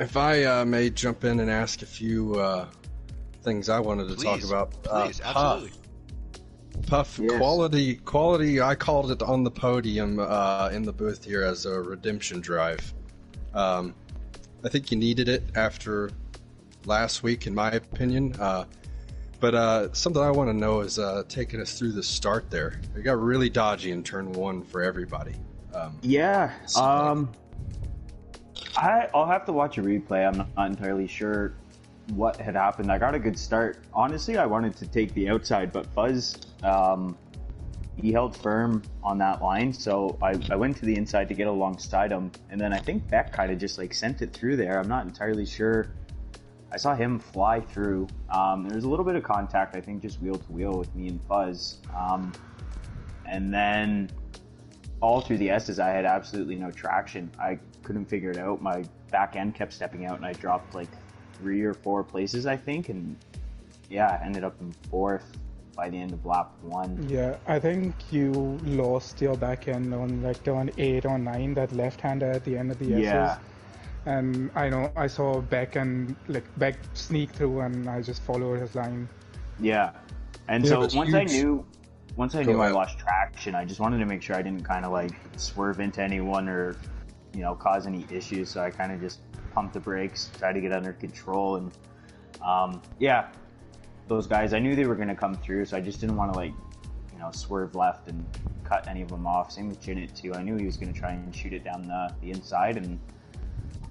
If I may jump in and ask a few things I wanted to talk about.
Please, absolutely.
Puff, yes. Quality. I called it on the podium in the booth here as a redemption drive. I think you needed it after last week, in my opinion. But something I want to know is taking us through the start there. It got really dodgy in turn 1 for everybody.
Yeah. I'll have to watch a replay. I'm not entirely sure what had happened. I got a good start. Honestly, I wanted to take the outside, but Fuzz, he held firm on that line, so I went to the inside to get alongside him, and then I think Beck kind of just like sent it through there. I'm not entirely sure. I saw him fly through. There was a little bit of contact, I think, just wheel to wheel with me and Fuzz. And then all through the S's, I had absolutely no traction. I couldn't figure it out. My back end kept stepping out, and I dropped like 3 or 4 places, I think, and yeah, ended up in 4th by the end of lap 1.
Yeah, I think you lost your back end on like turn 8 or 9, that left-hander at the end of the S's.
Yeah.
And I know I saw Beck sneak through, and I just followed his line.
Yeah, and so once I knew I
ahead.
lost traction, I just wanted to make sure I didn't kind of like swerve into anyone or cause any issues. So I kind of just pump the brakes, try to get under control, and yeah, those guys, I knew they were going to come through, so I just didn't want to, like, you know, swerve left and cut any of them off. Same with Jinnit too. I knew he was going to try and shoot it down the inside, and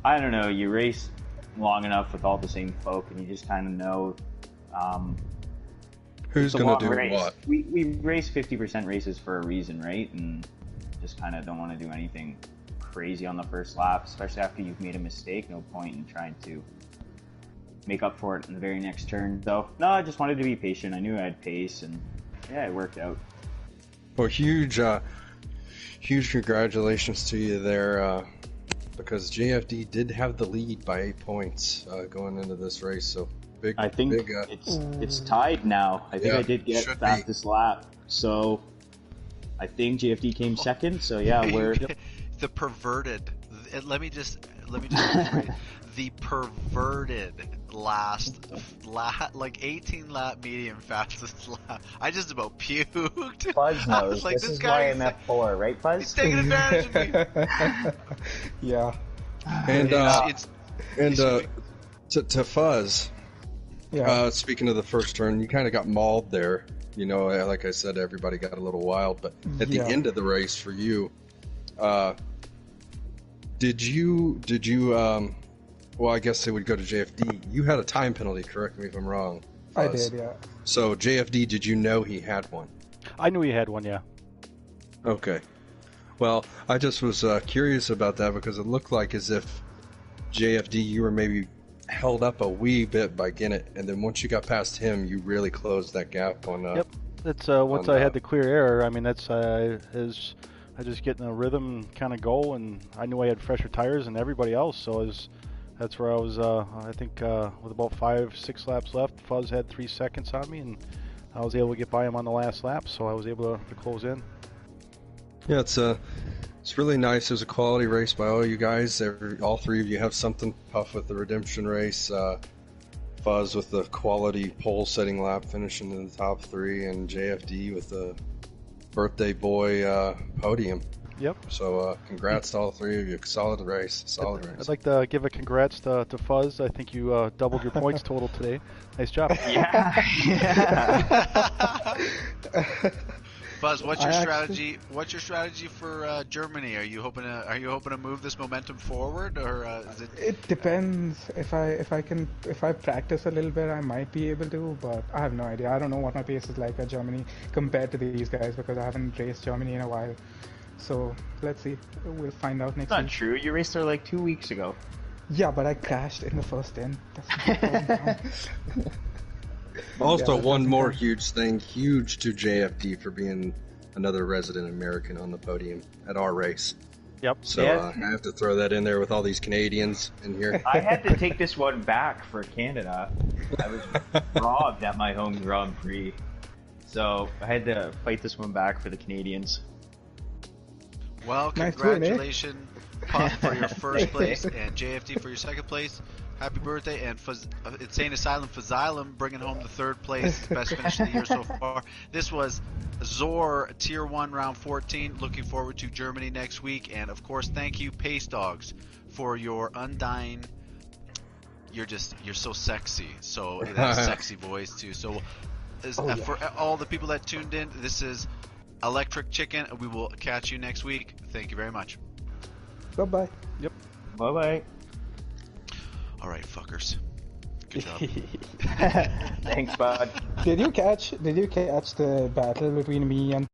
I don't know, you race long enough with all the same folk, and you just kind of know
who's going to do
race.
what.
We race 50% races for a reason, right? And just kind of don't want to do anything crazy on the first lap, especially after you've made a mistake. No point in trying to make up for it in the very next turn. So, no, I just wanted to be patient. I knew I had pace, and yeah, it worked out.
Well, huge congratulations to you there, because JFD did have the lead by 8 points going into this race. So big.
I think it's tied now. I think I did get fastest lap. So I think JFD came second. So yeah, we're
the perverted. Let me just the perverted like 18 lap medium fastest lap. I just about puked.
Fuzz knows. Like, this is why I'm F4, right, Fuzz?
He's taking advantage of me.
Yeah.
And to Fuzz. Yeah. Speaking of the first turn, you kind of got mauled there. You know, like I said, everybody got a little wild, but at the end of the race for you, did you well, I guess it would go to JFD. You had a time penalty, correct me if I'm wrong, Fuzz.
I did, yeah.
So JFD, did you know he had one?
I knew he had one, yeah.
Okay. Well, I just was curious about that because it looked like as if JFD, you were maybe held up a wee bit by Ginnett, and then once you got past him, you really closed that gap on.
Yep. That's once I had the clear air. I mean, that's I just get in a rhythm, kind of go, and I knew I had fresher tires than everybody else, so that's where I was. I think with about 5-6 laps left, Fuzz had 3 seconds on me, and I was able to get by him on the last lap, so I was able to close in.
Yeah, it's really nice. It was a quality race by all you guys. All three of you have something. Puff with the redemption race, Fuzz with the quality pole-setting lap, finishing in the top 3, and JFD with the birthday boy podium.
Yep.
So congrats to all three of you. Solid race. Solid race.
I'd like to give a congrats to Fuzz. I think you doubled your points total today. Nice job.
Yeah. Fuzz, what's your strategy? What's your strategy for Germany? Are you hoping to move this momentum forward, or is it?
It depends. If I practice a little bit, I might be able to, but I have no idea. I don't know what my pace is like at Germany compared to these guys because I haven't raced Germany in a while. So let's see. We'll find out next week.
Not true. You raced there like 2 weeks ago.
Yeah, but I crashed in the first 10. That's
Also, one more huge thing, huge to JFD for being another resident American on the podium at our race.
Yep.
So I have to throw that in there with all these Canadians in here.
I had to take this one back for Canada. I was robbed at my home Grand Prix. So I had to fight this one back for the Canadians.
Well, congratulations, Puff, for your first place, and JFD for your second place. Happy birthday, and Insane Asylum Fazylum bringing home the third place, best finish of the year so far. This was ZOR Tier 1 Round 14. Looking forward to Germany next week, and of course, thank you, Pace Dogs, for your undying. You're so sexy. So that sexy voice too. So for all the people that tuned in, this is Electric Chicken. We will catch you next week. Thank you very much.
Bye-bye.
Yep.
Bye-bye.
All right, fuckers. Good job.
Thanks, bud.
Did you catch the battle between me and